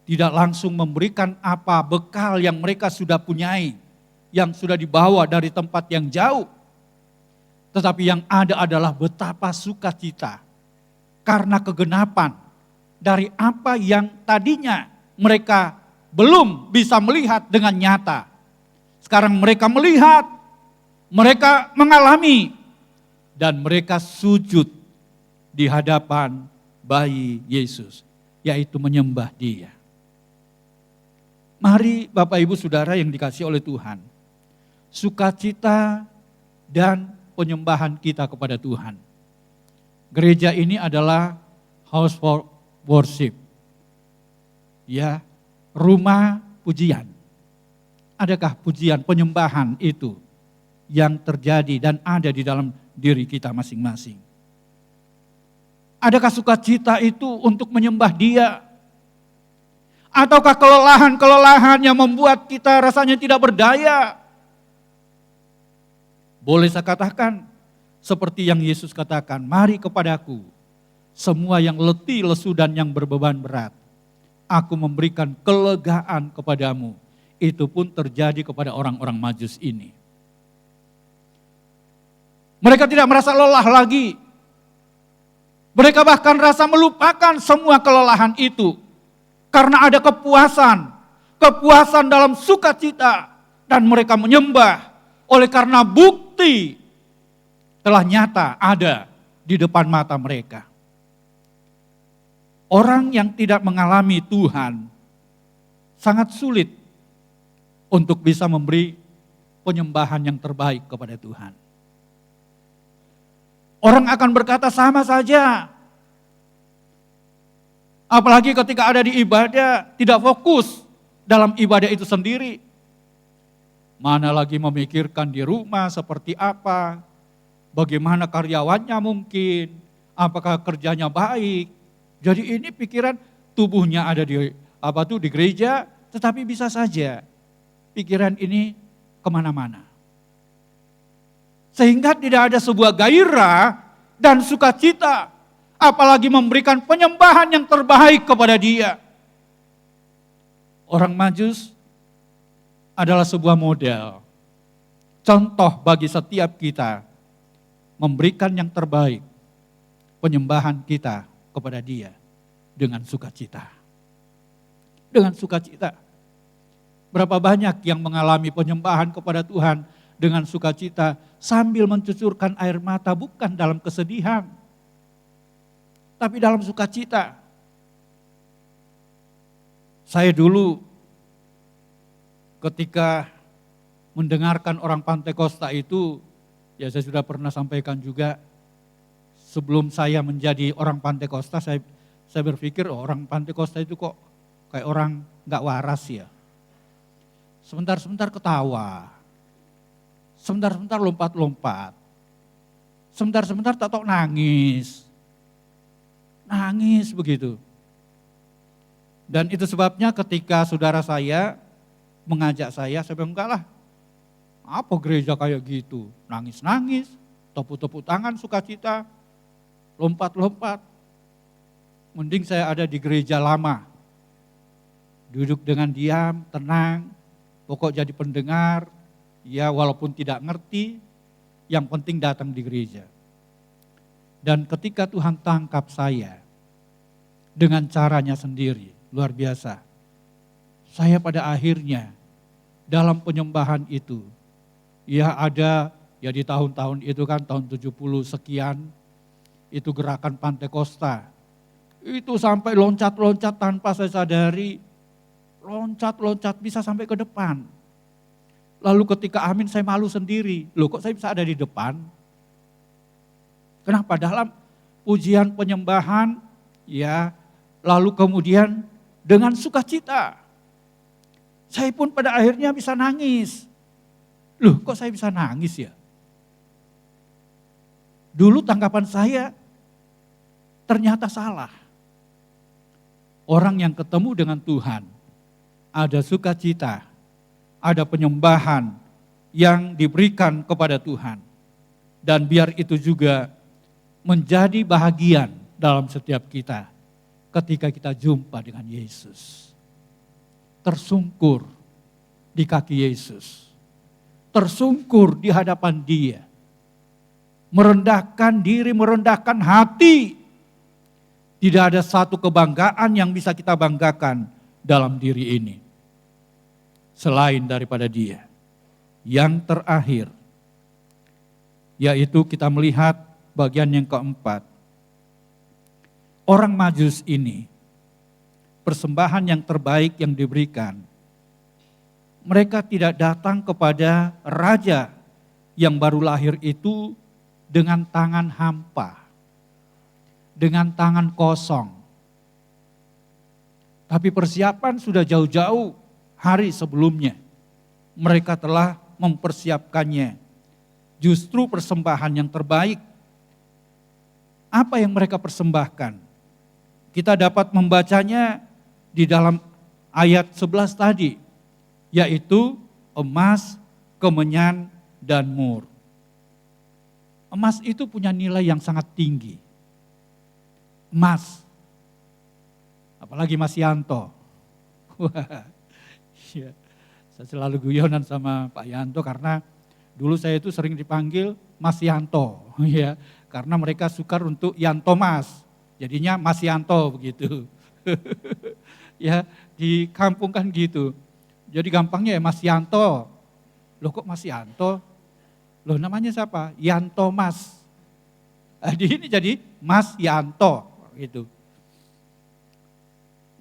Tidak langsung memberikan apa bekal yang mereka sudah punyai, yang sudah dibawa dari tempat yang jauh. Tetapi yang ada adalah betapa sukacita karena kegenapan dari apa yang tadinya mereka belum bisa melihat dengan nyata. Sekarang mereka melihat, mereka mengalami, dan mereka sujud di hadapan bayi Yesus, yaitu menyembah dia. Mari Bapak Ibu Saudara yang dikasihi oleh Tuhan, sukacita dan penyembahan kita kepada Tuhan. Gereja ini adalah house for worship. Ya, rumah pujian. Adakah pujian, penyembahan itu yang terjadi dan ada di dalam diri kita masing-masing? Adakah sukacita itu untuk menyembah Dia? Ataukah kelelahan-kelelahan yang membuat kita rasanya tidak berdaya? Boleh saya katakan, seperti yang Yesus katakan, mari kepadaku, semua yang letih, lesu dan yang berbeban berat. Aku memberikan kelegaan kepadamu. Itu pun terjadi kepada orang-orang Majus ini. Mereka tidak merasa lelah lagi. Mereka bahkan rasa melupakan semua kelelahan itu. Karena ada kepuasan. Kepuasan dalam sukacita. Dan mereka menyembah. Oleh karena bukti telah nyata ada di depan mata mereka. Orang yang tidak mengalami Tuhan sangat sulit untuk bisa memberi penyembahan yang terbaik kepada Tuhan. Orang akan berkata sama saja. Apalagi ketika ada di ibadah, tidak fokus dalam ibadah itu sendiri. Mana lagi memikirkan di rumah seperti apa, bagaimana karyawannya mungkin, apakah kerjanya baik. Jadi ini pikiran tubuhnya ada di gereja, tetapi bisa saja pikiran ini kemana-mana. Sehingga tidak ada sebuah gairah dan sukacita, apalagi memberikan penyembahan yang terbaik kepada Dia. Orang Majus adalah sebuah model, contoh bagi setiap kita, memberikan yang terbaik, penyembahan kita kepada Dia dengan sukacita. Dengan sukacita. Berapa banyak yang mengalami penyembahan kepada Tuhan dengan sukacita sambil mencucurkan air mata, bukan dalam kesedihan, tapi dalam sukacita. Saya dulu ketika mendengarkan orang Pantekosta itu, ya saya sudah pernah sampaikan juga, sebelum saya menjadi orang Pantekosta, saya berpikir orang Pantekosta itu kok kayak orang gak waras ya. Sebentar-sebentar ketawa, sebentar-sebentar lompat-lompat, sebentar-sebentar tak nangis begitu. Dan itu sebabnya ketika saudara saya mengajak saya bilang enggak lah, apa gereja kayak gitu, nangis-nangis, tepuk-tepuk tangan sukacita, lompat-lompat. Mending saya ada di gereja lama, duduk dengan diam, tenang, pokok jadi pendengar, ya walaupun tidak ngerti, yang penting datang di gereja. Dan ketika Tuhan tangkap saya, dengan caranya sendiri. Luar biasa. Saya pada akhirnya dalam penyembahan itu, ya ada ya di tahun-tahun itu kan tahun 70 sekian, itu gerakan Pantekosta. Itu sampai loncat-loncat tanpa saya sadari, loncat-loncat bisa sampai ke depan. Lalu ketika amin saya malu sendiri, loh kok saya bisa ada di depan? Kenapa? Dalam pujian penyembahan, ya lalu kemudian dengan sukacita. Saya pun pada akhirnya bisa nangis. Loh kok saya bisa nangis ya? Dulu tanggapan saya ternyata salah. Orang yang ketemu dengan Tuhan, ada sukacita, ada penyembahan yang diberikan kepada Tuhan. Dan biar itu juga menjadi bahagian dalam setiap kita ketika kita jumpa dengan Yesus. Tersungkur di kaki Yesus. Tersungkur di hadapan Dia. Merendahkan diri, merendahkan hati. Tidak ada satu kebanggaan yang bisa kita banggakan dalam diri ini. Selain daripada Dia. Yang terakhir, yaitu kita melihat bagian yang keempat. Orang Majus ini, persembahan yang terbaik yang diberikan, mereka tidak datang kepada raja yang baru lahir itu dengan tangan hampa, dengan tangan kosong. Tapi persiapan sudah jauh-jauh hari sebelumnya. Mereka telah mempersiapkannya. Justru persembahan yang terbaik. Apa yang mereka persembahkan? Kita dapat membacanya di dalam ayat 11 tadi, yaitu emas, kemenyan, dan mur. Emas itu punya nilai yang sangat tinggi. Emas, apalagi Mas Yanto. Wah, ya, saya selalu guyonan sama Pak Yanto karena dulu saya itu sering dipanggil Mas Yanto, ya, karena mereka sukar untuk Yanto Mas, jadinya Mas Yanto begitu. Ya, di kampung kan gitu. Jadi gampangnya ya Mas Yanto. Loh kok Mas Yanto? Loh namanya siapa? Yanto Mas. Di ini jadi Mas Yanto gitu.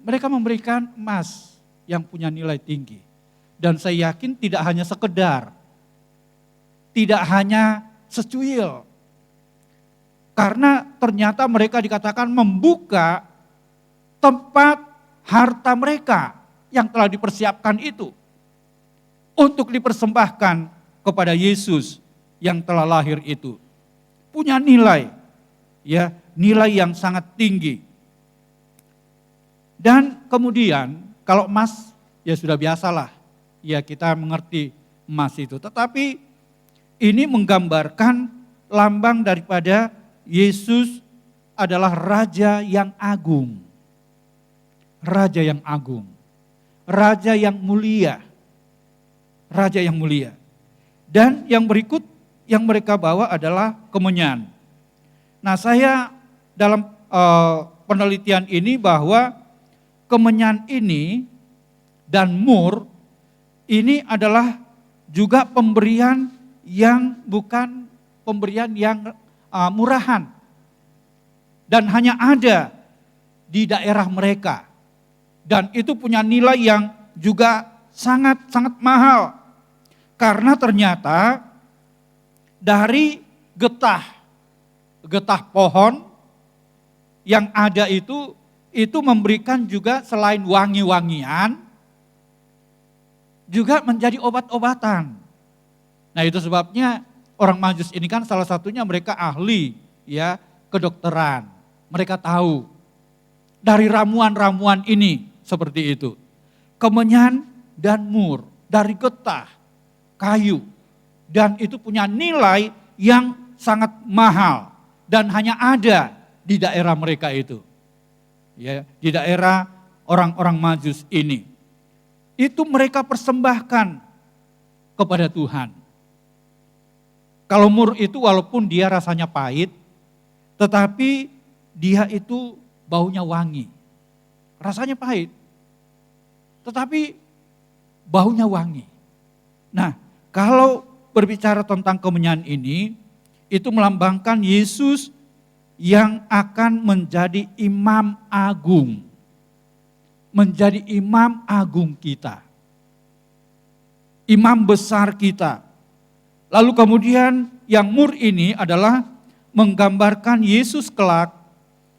Mereka memberikan emas yang punya nilai tinggi. Dan saya yakin tidak hanya sekedar, tidak hanya secuil. Karena ternyata mereka dikatakan membuka tempat harta mereka yang telah dipersiapkan itu untuk dipersembahkan kepada Yesus yang telah lahir itu. Punya nilai, ya, nilai yang sangat tinggi. Dan kemudian kalau emas ya sudah biasalah, ya kita mengerti emas itu. Tetapi ini menggambarkan lambang daripada Yesus adalah Raja yang agung. Raja yang agung. Raja yang mulia. Raja yang mulia. Dan yang berikut yang mereka bawa adalah kemenyan. Nah saya dalam penelitian ini bahwa kemenyan ini dan mur ini adalah juga pemberian yang bukan pemberian yang murahan. Dan hanya ada di daerah mereka. Dan itu punya nilai yang juga sangat-sangat mahal. Karena ternyata dari getah pohon yang ada itu memberikan juga selain wangi-wangian, juga menjadi obat-obatan. Nah itu sebabnya orang Majus ini kan salah satunya mereka ahli ya kedokteran. Mereka tahu dari ramuan-ramuan ini seperti itu. Kemenyan dan mur dari getah, kayu. Dan itu punya nilai yang sangat mahal. Dan hanya ada di daerah mereka itu. Ya, di daerah orang-orang Majus ini. Itu mereka persembahkan kepada Tuhan. Kalau mur itu walaupun dia rasanya pahit, tetapi dia itu baunya wangi. rasanya pahit. Tetapi baunya wangi. Nah, kalau berbicara tentang kemenyan ini, itu melambangkan Yesus yang akan menjadi imam agung. Menjadi imam agung kita. Imam besar kita. Lalu kemudian yang mur ini adalah menggambarkan Yesus kelak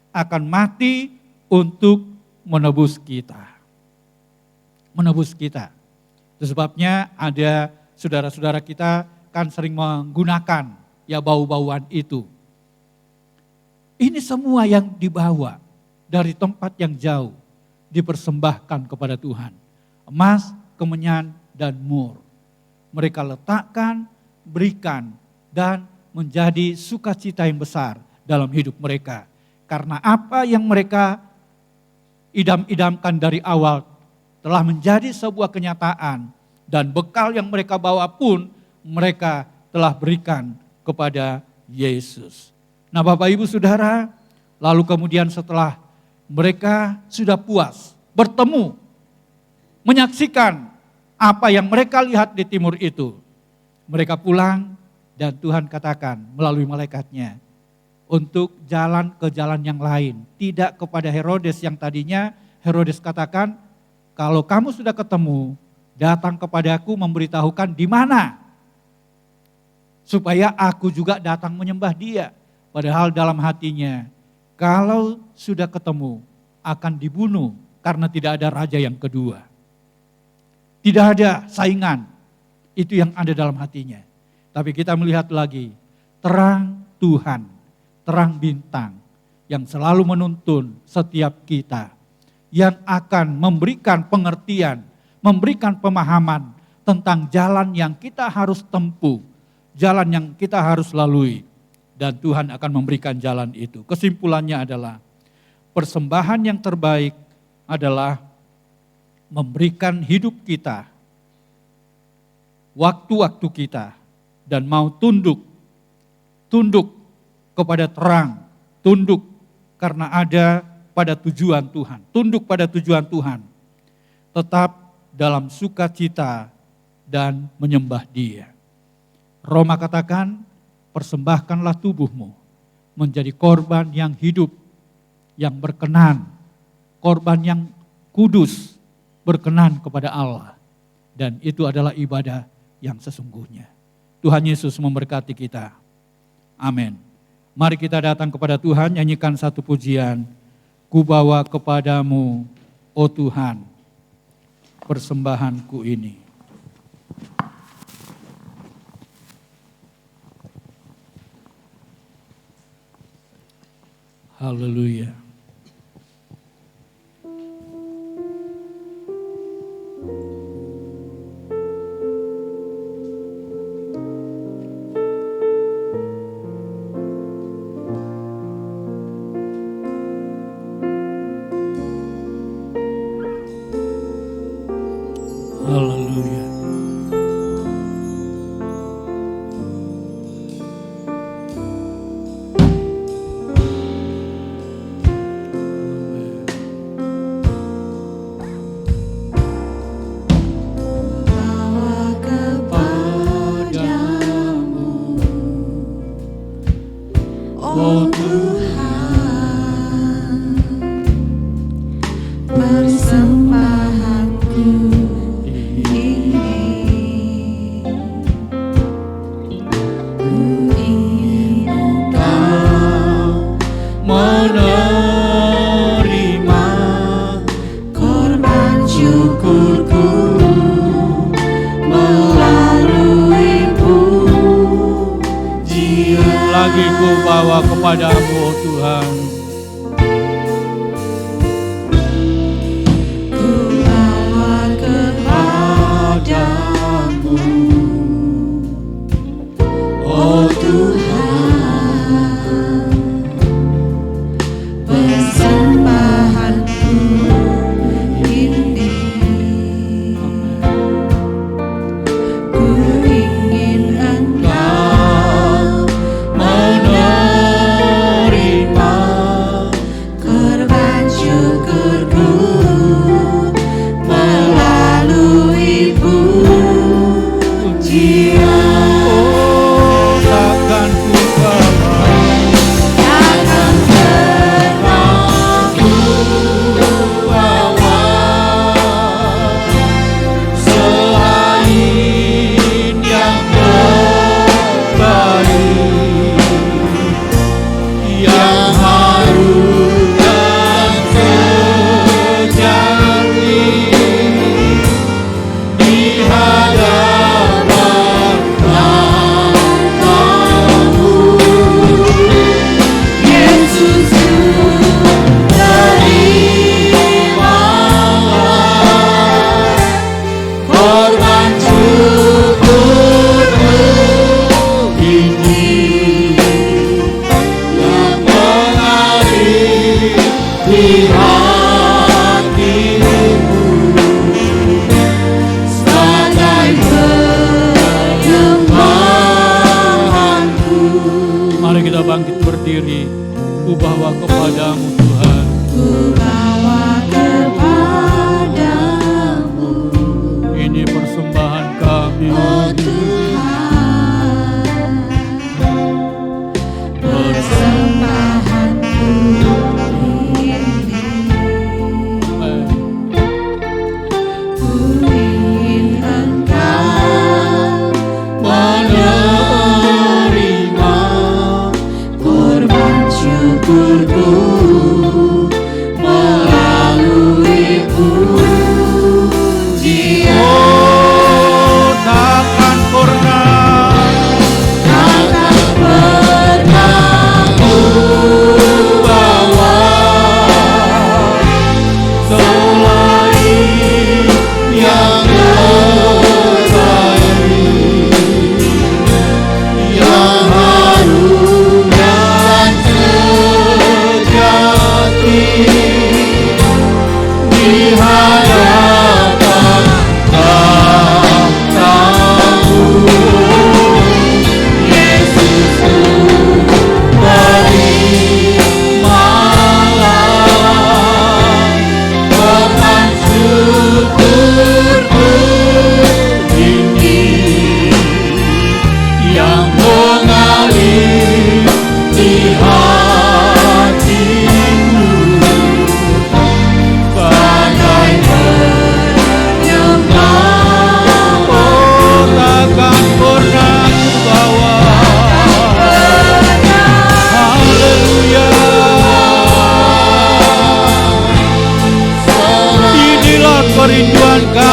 akan mati untuk menebus kita. Menebus kita. Itu sebabnya ada saudara-saudara kita kan sering menggunakan ya bau-bauan itu. Ini semua yang dibawa dari tempat yang jauh dipersembahkan kepada Tuhan. Emas, kemenyan, dan mur. Mereka letakkan, berikan, dan menjadi sukacita yang besar dalam hidup mereka. Karena apa yang mereka idam-idamkan dari awal telah menjadi sebuah kenyataan dan bekal yang mereka bawa pun mereka telah berikan kepada Yesus. Nah Bapak Ibu Saudara, lalu kemudian setelah mereka sudah puas bertemu, menyaksikan apa yang mereka lihat di timur itu, mereka pulang dan Tuhan katakan melalui malaikatnya untuk jalan ke jalan yang lain, tidak kepada Herodes yang tadinya Herodes katakan, kalau kamu sudah ketemu, datang kepadaku memberitahukan di mana. Supaya aku juga datang menyembah dia. Padahal dalam hatinya, kalau sudah ketemu, akan dibunuh karena tidak ada raja yang kedua. Tidak ada saingan, itu yang ada dalam hatinya. Tapi kita melihat lagi, terang Tuhan, terang bintang yang selalu menuntun setiap kita. Yang akan memberikan pengertian, memberikan pemahaman tentang jalan yang kita harus tempuh, jalan yang kita harus lalui. Dan Tuhan akan memberikan jalan itu. Kesimpulannya adalah persembahan yang terbaik adalah memberikan hidup kita, waktu-waktu kita, dan mau tunduk kepada terang, tunduk karena ada pada tujuan Tuhan, tunduk pada tujuan Tuhan, tetap dalam sukacita dan menyembah Dia. Roma katakan, persembahkanlah tubuhmu menjadi korban yang hidup, yang berkenan, korban yang kudus, berkenan kepada Allah. Dan itu adalah ibadah yang sesungguhnya. Tuhan Yesus memberkati kita. Amin. Mari kita datang kepada Tuhan, nyanyikan satu pujian. Ku bawa kepadamu, oh Tuhan, persembahanku ini. Haleluya. Haleluya. Oh Tuhan, persembahanku ini, ku ingin Engkau Menerima korban syukurku melalui pujian. lagi ku bawa kepadamu, oh Tuhan. Ku bawa kepadamu, oh Tuhan, persembahanku ini. Ku ingin Engkau menerima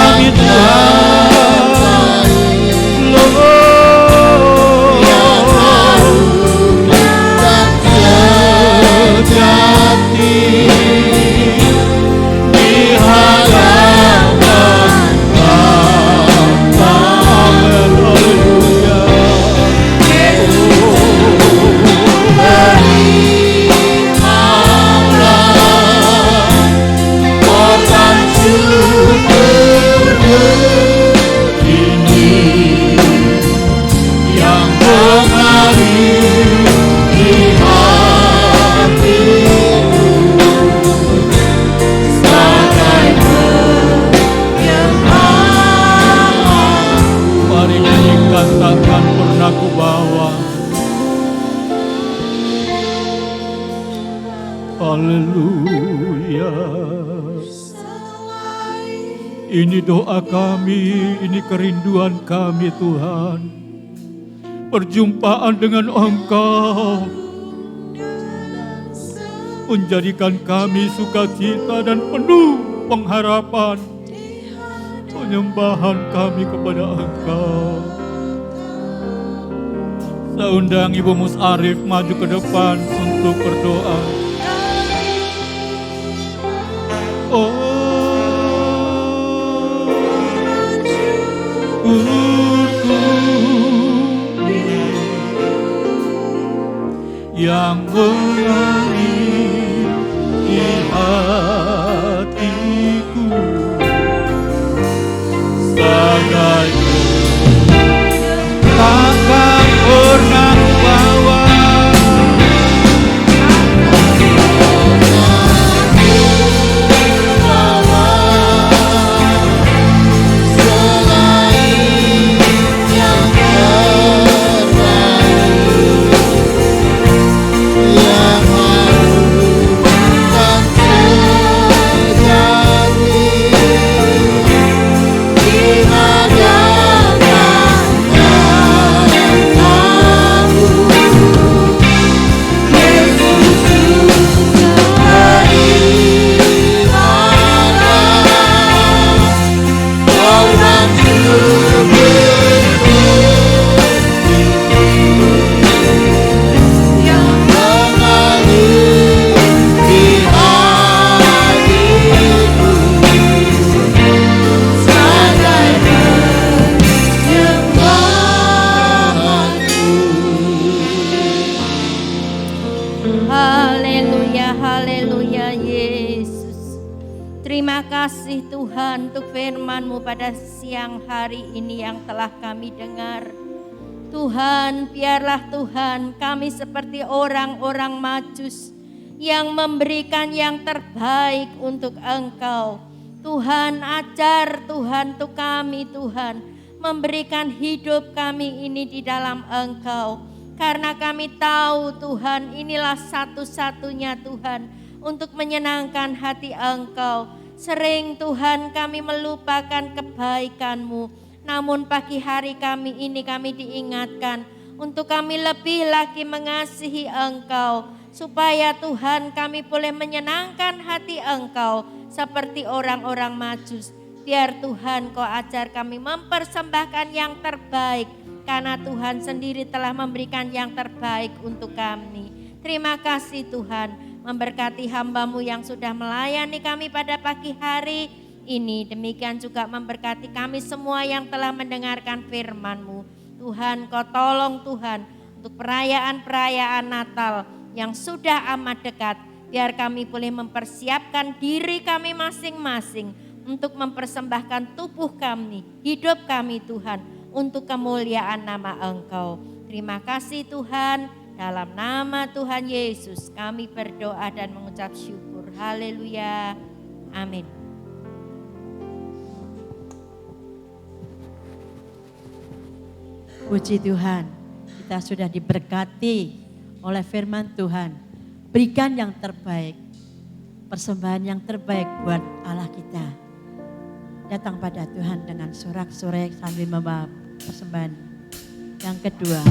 kami Tuhan. Sejati di hadapan Bapa. Haleluya. Mari nyanyikan takkan pernah ku bawa. Haleluya. Ini doa kami, ini kerinduan kami Tuhan. Perjumpaan dengan Engkau menjadikan kami sukacita dan penuh pengharapan. Penyembahan kami kepada Engkau. Saya undang Ibu Musarif maju ke depan untuk berdoa. Yang mengalir di hatiku bagaikan takkan pernah bawa. Haleluya, haleluya Yesus. Terima kasih Tuhan untuk firman-Mu pada siang hari ini yang telah kami dengar. Tuhan, biarlah Tuhan kami seperti orang-orang Majus yang memberikan yang terbaik untuk Engkau. Tuhan, ajar Tuhan untuk kami Tuhan, memberikan hidup kami ini di dalam Engkau. Karena kami tahu Tuhan inilah satu-satunya Tuhan untuk menyenangkan hati Engkau. Sering Tuhan kami melupakan kebaikan-Mu. Namun pagi hari kami ini kami diingatkan untuk kami lebih lagi mengasihi Engkau. Supaya Tuhan kami boleh menyenangkan hati Engkau seperti orang-orang Majus. Biar Tuhan Kau ajar kami mempersembahkan yang terbaik. Karena Tuhan sendiri telah memberikan yang terbaik untuk kami. Terima kasih Tuhan, memberkati hamba-Mu yang sudah melayani kami pada pagi hari ini. Demikian juga memberkati kami semua yang telah mendengarkan firman-Mu. Tuhan, Kau tolong Tuhan untuk perayaan-perayaan Natal yang sudah amat dekat. Biar kami boleh mempersiapkan diri kami masing-masing untuk mempersembahkan tubuh kami, hidup kami Tuhan, untuk kemuliaan nama Engkau. Terima kasih Tuhan, dalam nama Tuhan Yesus kami berdoa dan mengucap syukur. Haleluya, amin. Puji Tuhan, kita sudah diberkati oleh firman Tuhan. Berikan yang terbaik, persembahan yang terbaik buat Allah kita. Datang pada Tuhan dengan sorak-sorai sambil membawa persembahan. Yang kedua,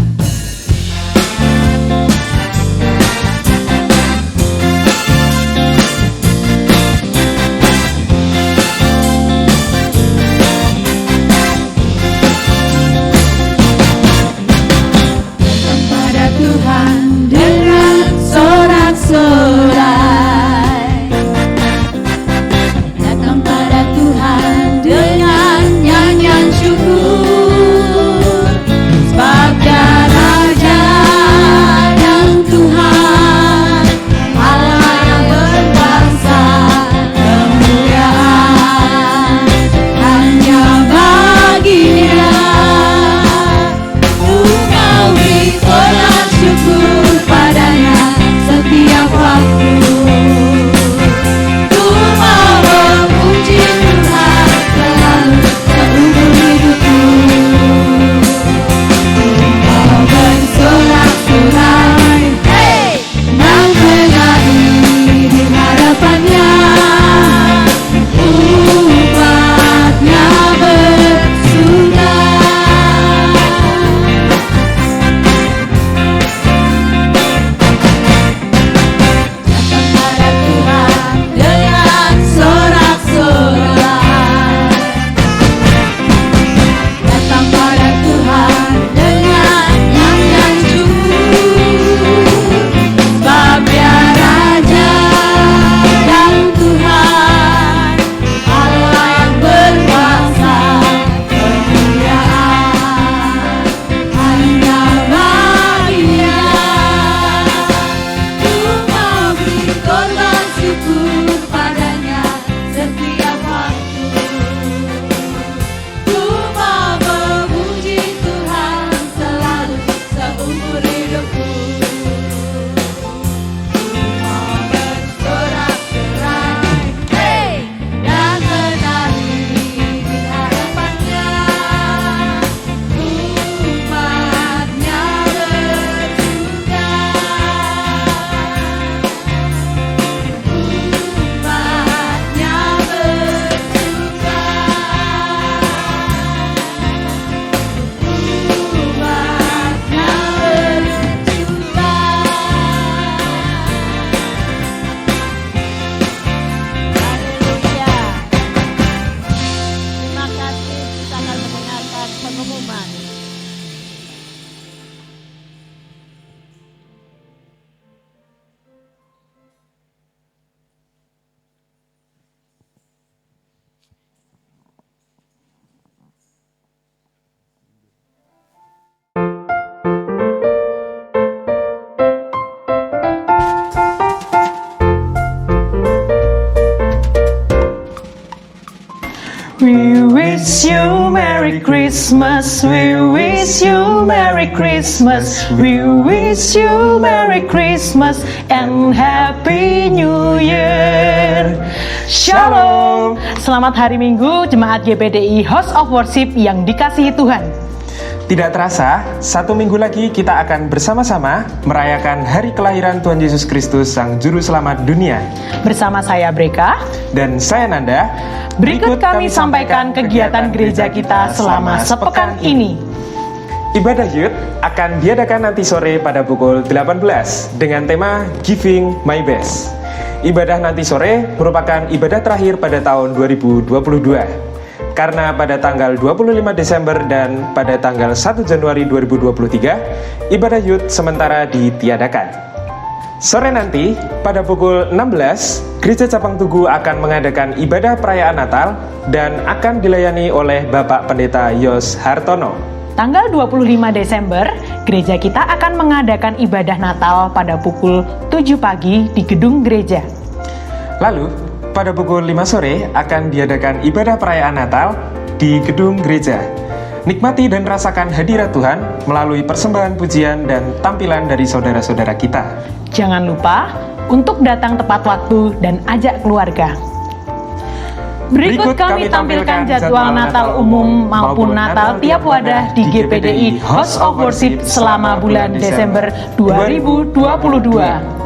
We wish you Merry Christmas. We wish you Merry Christmas. We wish you Merry Christmas and Happy New Year. Shalom. Selamat hari Minggu Jemaat GPDI House of Worship yang dikasihi Tuhan. Tidak terasa, 1 minggu lagi kita akan bersama-sama merayakan hari kelahiran Tuhan Yesus Kristus Sang Juru Selamat dunia. Bersama saya Breka Dan saya Nanda. Berikut kami sampaikan kegiatan gereja kita selama sepekan ini. Ibadah Youth akan diadakan nanti sore pada pukul 18 dengan tema Giving My Best. Ibadah nanti sore merupakan ibadah terakhir pada tahun 2022. Karena pada tanggal 25 Desember dan pada tanggal 1 Januari 2023, ibadah Youth sementara ditiadakan. Sore nanti, pada pukul 16, Gereja Cabang Tugu akan mengadakan ibadah perayaan Natal dan akan dilayani oleh Bapak Pendeta Yos Hartono. Tanggal 25 Desember, gereja kita akan mengadakan ibadah Natal pada pukul 7 pagi di gedung gereja. Lalu, pada pukul 5 sore akan diadakan ibadah perayaan Natal di gedung gereja. Nikmati dan rasakan hadirat Tuhan melalui persembahan pujian dan tampilan dari saudara-saudara kita. Jangan lupa untuk datang tepat waktu dan ajak keluarga. Berikut kami tampilkan jadwal Natal umum maupun Natal tiap wadah di GPDI House of Worship selama bulan Desember 2022.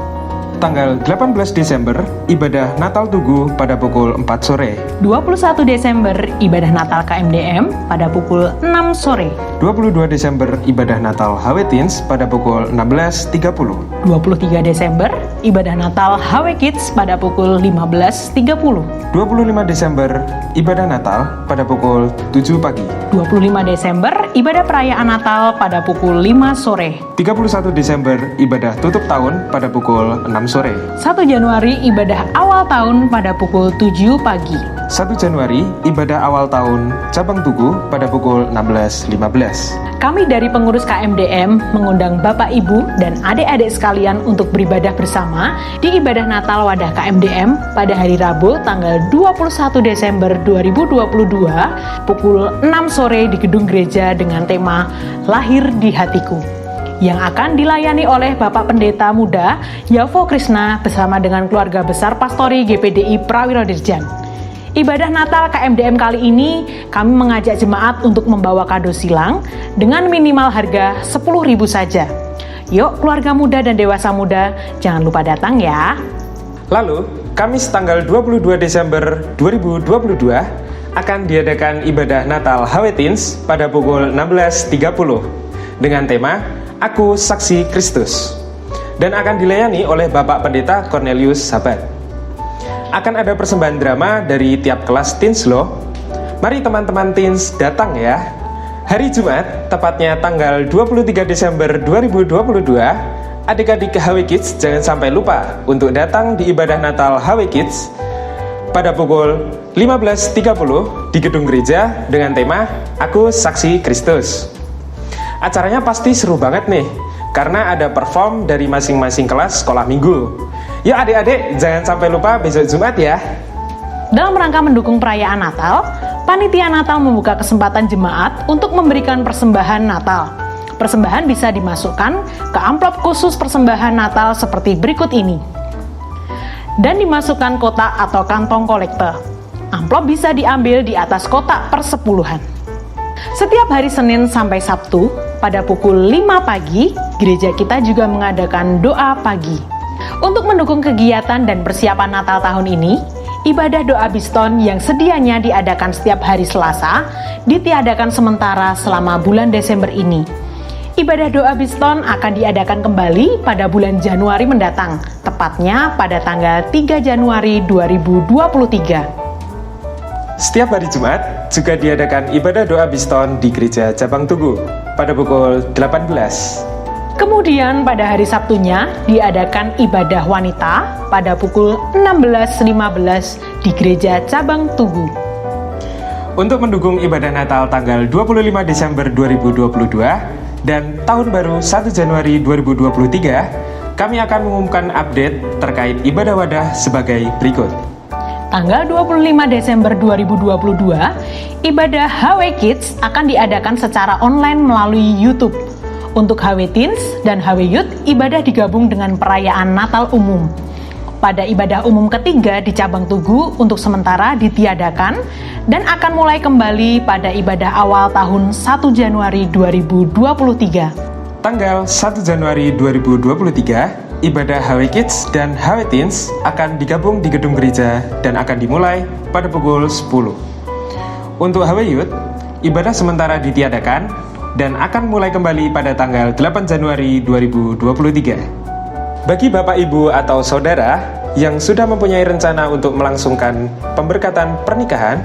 Tanggal 18 Desember, ibadah Natal Tugu pada pukul 4 sore. 21 Desember, ibadah Natal KMDM pada pukul 6 sore. 22 Desember, ibadah Natal HW Teens pada pukul 16.30. 23 Desember, ibadah Natal HW Kids pada pukul 15.30. 25 Desember, ibadah Natal pada pukul 7 pagi. 25 Desember, ibadah perayaan Natal pada pukul 5 sore. 31 Desember, ibadah tutup tahun pada pukul 6 sore. 1 Januari, ibadah awal tahun pada pukul 7 pagi. 1 Januari, ibadah awal tahun Cabang Tugu pada pukul 16.15. Kami dari pengurus KMDM mengundang Bapak Ibu dan adik-adik sekalian untuk beribadah bersama di ibadah Natal Wadah KMDM pada hari Rabu tanggal 21 Desember 2022 pukul 6 sore di gedung gereja dengan tema Lahir di Hatiku, yang akan dilayani oleh Bapak Pendeta Muda Yavo Krishna bersama dengan keluarga besar Pastori GPDI Prawiro Dirjan. Ibadah Natal KMDM kali ini kami mengajak jemaat untuk membawa kado silang dengan minimal harga 10.000 saja. Yuk keluarga muda dan dewasa muda, jangan lupa datang ya. Lalu, Kamis tanggal 22 Desember 2022 akan diadakan ibadah Natal HW Teens pada pukul 16.30 dengan tema Aku Saksi Kristus dan akan dilayani oleh Bapak Pendeta Cornelius Sabat. Akan ada persembahan drama dari tiap kelas teens loh. Mari teman-teman teens datang ya. Hari Jumat, tepatnya tanggal 23 Desember 2022, adik-adik HW Kids jangan sampai lupa untuk datang di ibadah Natal HW Kids pada pukul 15.30 di gedung gereja dengan tema Aku Saksi Kristus. Acaranya pasti seru banget nih, karena ada perform dari masing-masing kelas sekolah minggu. Yuk adik-adik, jangan sampai lupa besok Jumat ya. Dalam rangka mendukung perayaan Natal, Panitia Natal membuka kesempatan jemaat untuk memberikan persembahan Natal. Persembahan bisa dimasukkan ke amplop khusus persembahan Natal seperti berikut ini. Dan dimasukkan kotak atau kantong kolektor. Amplop bisa diambil di atas kotak persepuluhan. Setiap hari Senin sampai Sabtu, pada pukul 5 pagi, gereja kita juga mengadakan doa pagi. Untuk mendukung kegiatan dan persiapan Natal tahun ini, ibadah doa Biston yang sedianya diadakan setiap hari Selasa, ditiadakan sementara selama bulan Desember ini. Ibadah doa Biston akan diadakan kembali pada bulan Januari mendatang, tepatnya pada tanggal 3 Januari 2023. Setiap hari Jumat juga diadakan ibadah doa Biston di Gereja Cabang Tugu pada pukul 18. Kemudian pada hari Sabtunya diadakan ibadah wanita pada pukul 16.15 di Gereja Cabang Tugu. Untuk mendukung ibadah Natal tanggal 25 Desember 2022 dan Tahun Baru 1 Januari 2023, kami akan mengumumkan update terkait ibadah wadah sebagai berikut. tanggal 25 Desember 2022, ibadah HW Kids akan diadakan secara online melalui YouTube. Untuk HW Teens dan HW Youth, ibadah digabung dengan perayaan Natal umum. Pada ibadah umum ketiga di cabang Tugu untuk sementara ditiadakan dan akan mulai kembali pada ibadah awal tahun 1 Januari 2023. Tanggal 1 Januari 2023, ibadah HW Kids dan HW Teens akan digabung di gedung gereja dan akan dimulai pada pukul 10. Untuk HW Youth, ibadah sementara ditiadakan dan akan mulai kembali pada tanggal 8 Januari 2023. Bagi Bapak, Ibu, atau Saudara yang sudah mempunyai rencana untuk melangsungkan pemberkatan pernikahan,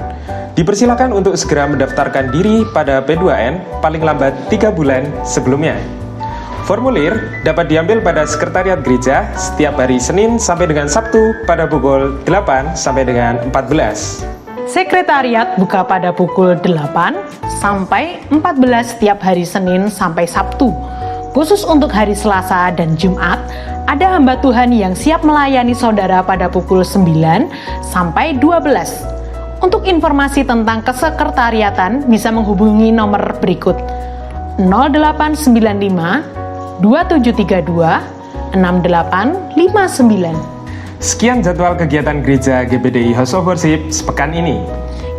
dipersilakan untuk segera mendaftarkan diri pada P2N paling lambat 3 bulan sebelumnya. Formulir dapat diambil pada Sekretariat Gereja setiap hari Senin sampai dengan Sabtu pada pukul 8 sampai dengan 14. Sekretariat buka pada pukul 8 sampai 14 setiap hari Senin sampai Sabtu. Khusus untuk hari Selasa dan Jumat, ada hamba Tuhan yang siap melayani saudara pada pukul 9 sampai 12. Untuk informasi tentang kesekretariatan bisa menghubungi nomor berikut: 0895 2732 6859. Sekian jadwal kegiatan gereja GBDI House of Worship sepekan ini.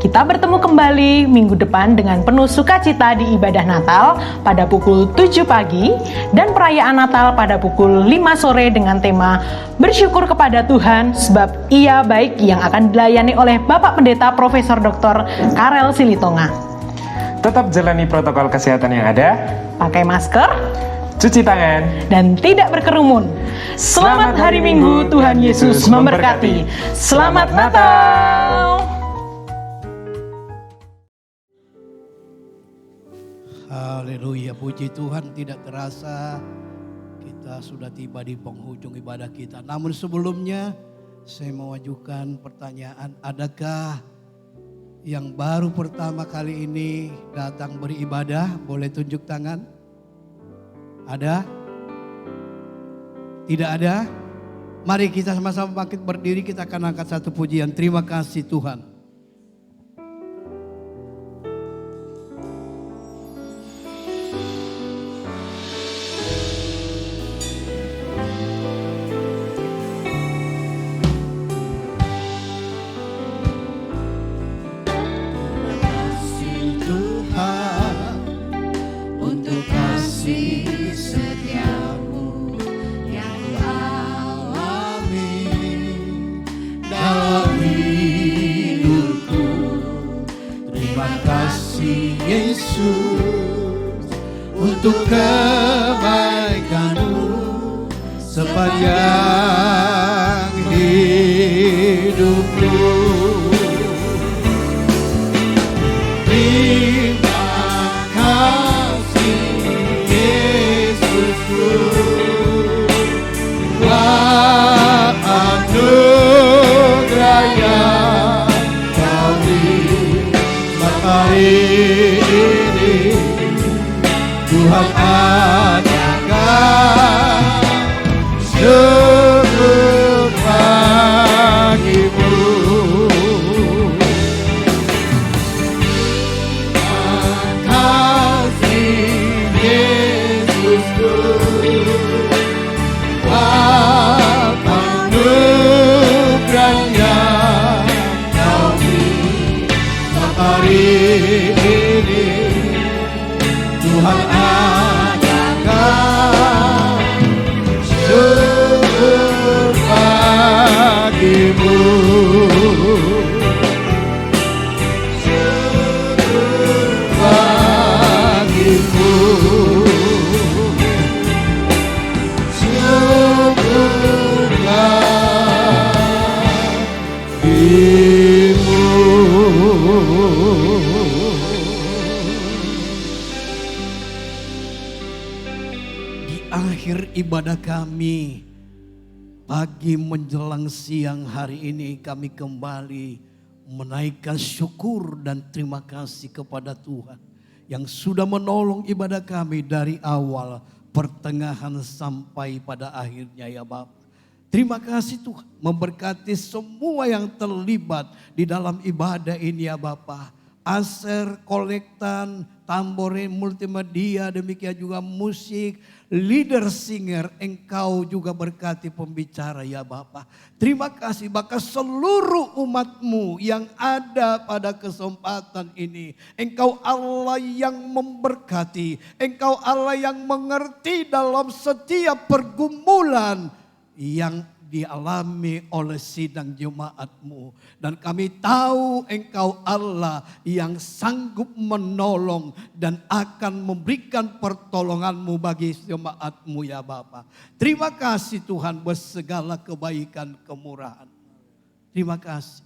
Kita bertemu kembali minggu depan dengan penuh sukacita di ibadah Natal pada pukul 7 pagi dan perayaan Natal pada pukul 5 sore dengan tema Bersyukur kepada Tuhan sebab Ia baik, yang akan dilayani oleh Bapak Pendeta Profesor Dr. Karel Silitonga. Tetap jalani protokol kesehatan yang ada, Pakai masker, cuci tangan, dan tidak berkerumun. Selamat Hari Minggu, Tuhan Yesus memberkati. Selamat Natal. Haleluya, puji Tuhan, tidak terasa kita sudah tiba di penghujung ibadah kita. Namun sebelumnya saya mau ajukan pertanyaan, adakah yang baru pertama kali ini datang beribadah? Boleh tunjuk tangan? Ada? Tidak ada? Mari kita sama-sama bangkit berdiri, kita akan angkat satu pujian. Terima kasih Tuhan. Untuk kebaikan-Mu sepanjang hidupku. Terima kasih Yesusku, buat anugerah yang Kau beri hari ini. Tuhan adakan syukur bagimu. Terima kasih Yesusku, buat anugerah yang Kau beri hari ini. Tuhan adakan syukur bagimu. Syukur bagimu. Syukur bagimu. Akhir ibadah kami pagi menjelang siang hari ini, kami kembali menaikkan syukur dan terima kasih kepada Tuhan yang sudah menolong ibadah kami dari awal, pertengahan sampai pada akhirnya ya Bapa. Terima kasih Tuhan memberkati semua yang terlibat di dalam ibadah ini ya Bapa. Aser, kolektan, tamborin, multimedia, demikian juga musik, leader singer, Engkau juga berkati pembicara ya Bapa. Terima kasih bahkan seluruh umat-Mu yang ada pada kesempatan ini. Engkau Allah yang memberkati, Engkau Allah yang mengerti dalam setiap pergumulan yang dialami oleh sidang jemaat-Mu. Dan kami tahu Engkau Allah yang sanggup menolong dan akan memberikan pertolongan-Mu bagi jemaat-Mu ya Bapa. Terima kasih Tuhan buat segala kebaikan kemurahan. Terima kasih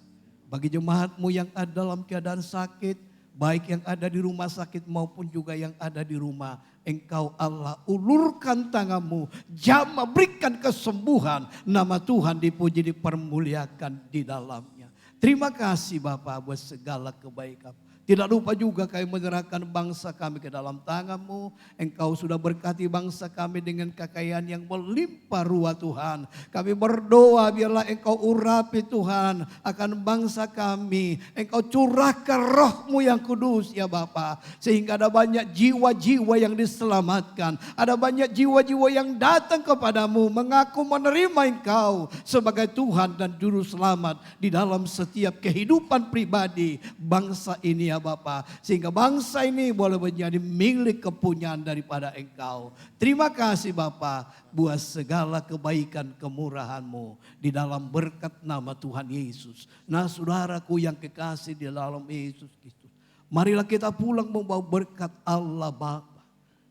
bagi jemaat-Mu yang ada dalam keadaan sakit, baik yang ada di rumah sakit maupun juga yang ada di rumah. Engkau Allah ulurkan tangan-Mu, jamah berikan kesembuhan, nama Tuhan dipuji dipermuliakan di dalamnya. Terima kasih Bapa buat segala kebaikan. Tidak lupa juga kami menyerahkan bangsa kami ke dalam tangan-Mu. Engkau sudah berkati bangsa kami dengan kekayaan yang melimpah ruah Tuhan. Kami berdoa biarlah Engkau urapi Tuhan akan bangsa kami. Engkau curahkan roh-Mu yang kudus ya Bapa. Sehingga ada banyak jiwa-jiwa yang diselamatkan. Ada banyak jiwa-jiwa yang datang kepadamu mengaku menerima Engkau sebagai Tuhan dan Juru Selamat di dalam setiap kehidupan pribadi bangsa ini ya Bapa, sehingga bangsa ini boleh menjadi milik kepunyaan daripada Engkau. Terima kasih Bapa buat segala kebaikan kemurahan-Mu di dalam berkat nama Tuhan Yesus. Nah saudaraku yang kekasih di dalam Yesus Kristus, marilah kita pulang membawa berkat Allah Bapa,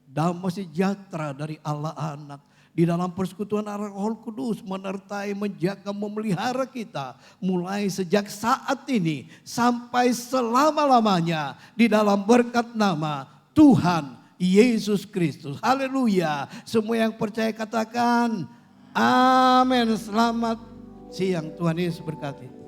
damai sejahtera dari Allah Anak, di dalam persekutuan Roh Kudus menyertai, menjaga, memelihara kita mulai sejak saat ini sampai selama-lamanya di dalam berkat nama Tuhan Yesus Kristus. Haleluya. Semua yang percaya katakan amin. Selamat siang, Tuhan Yesus berkati.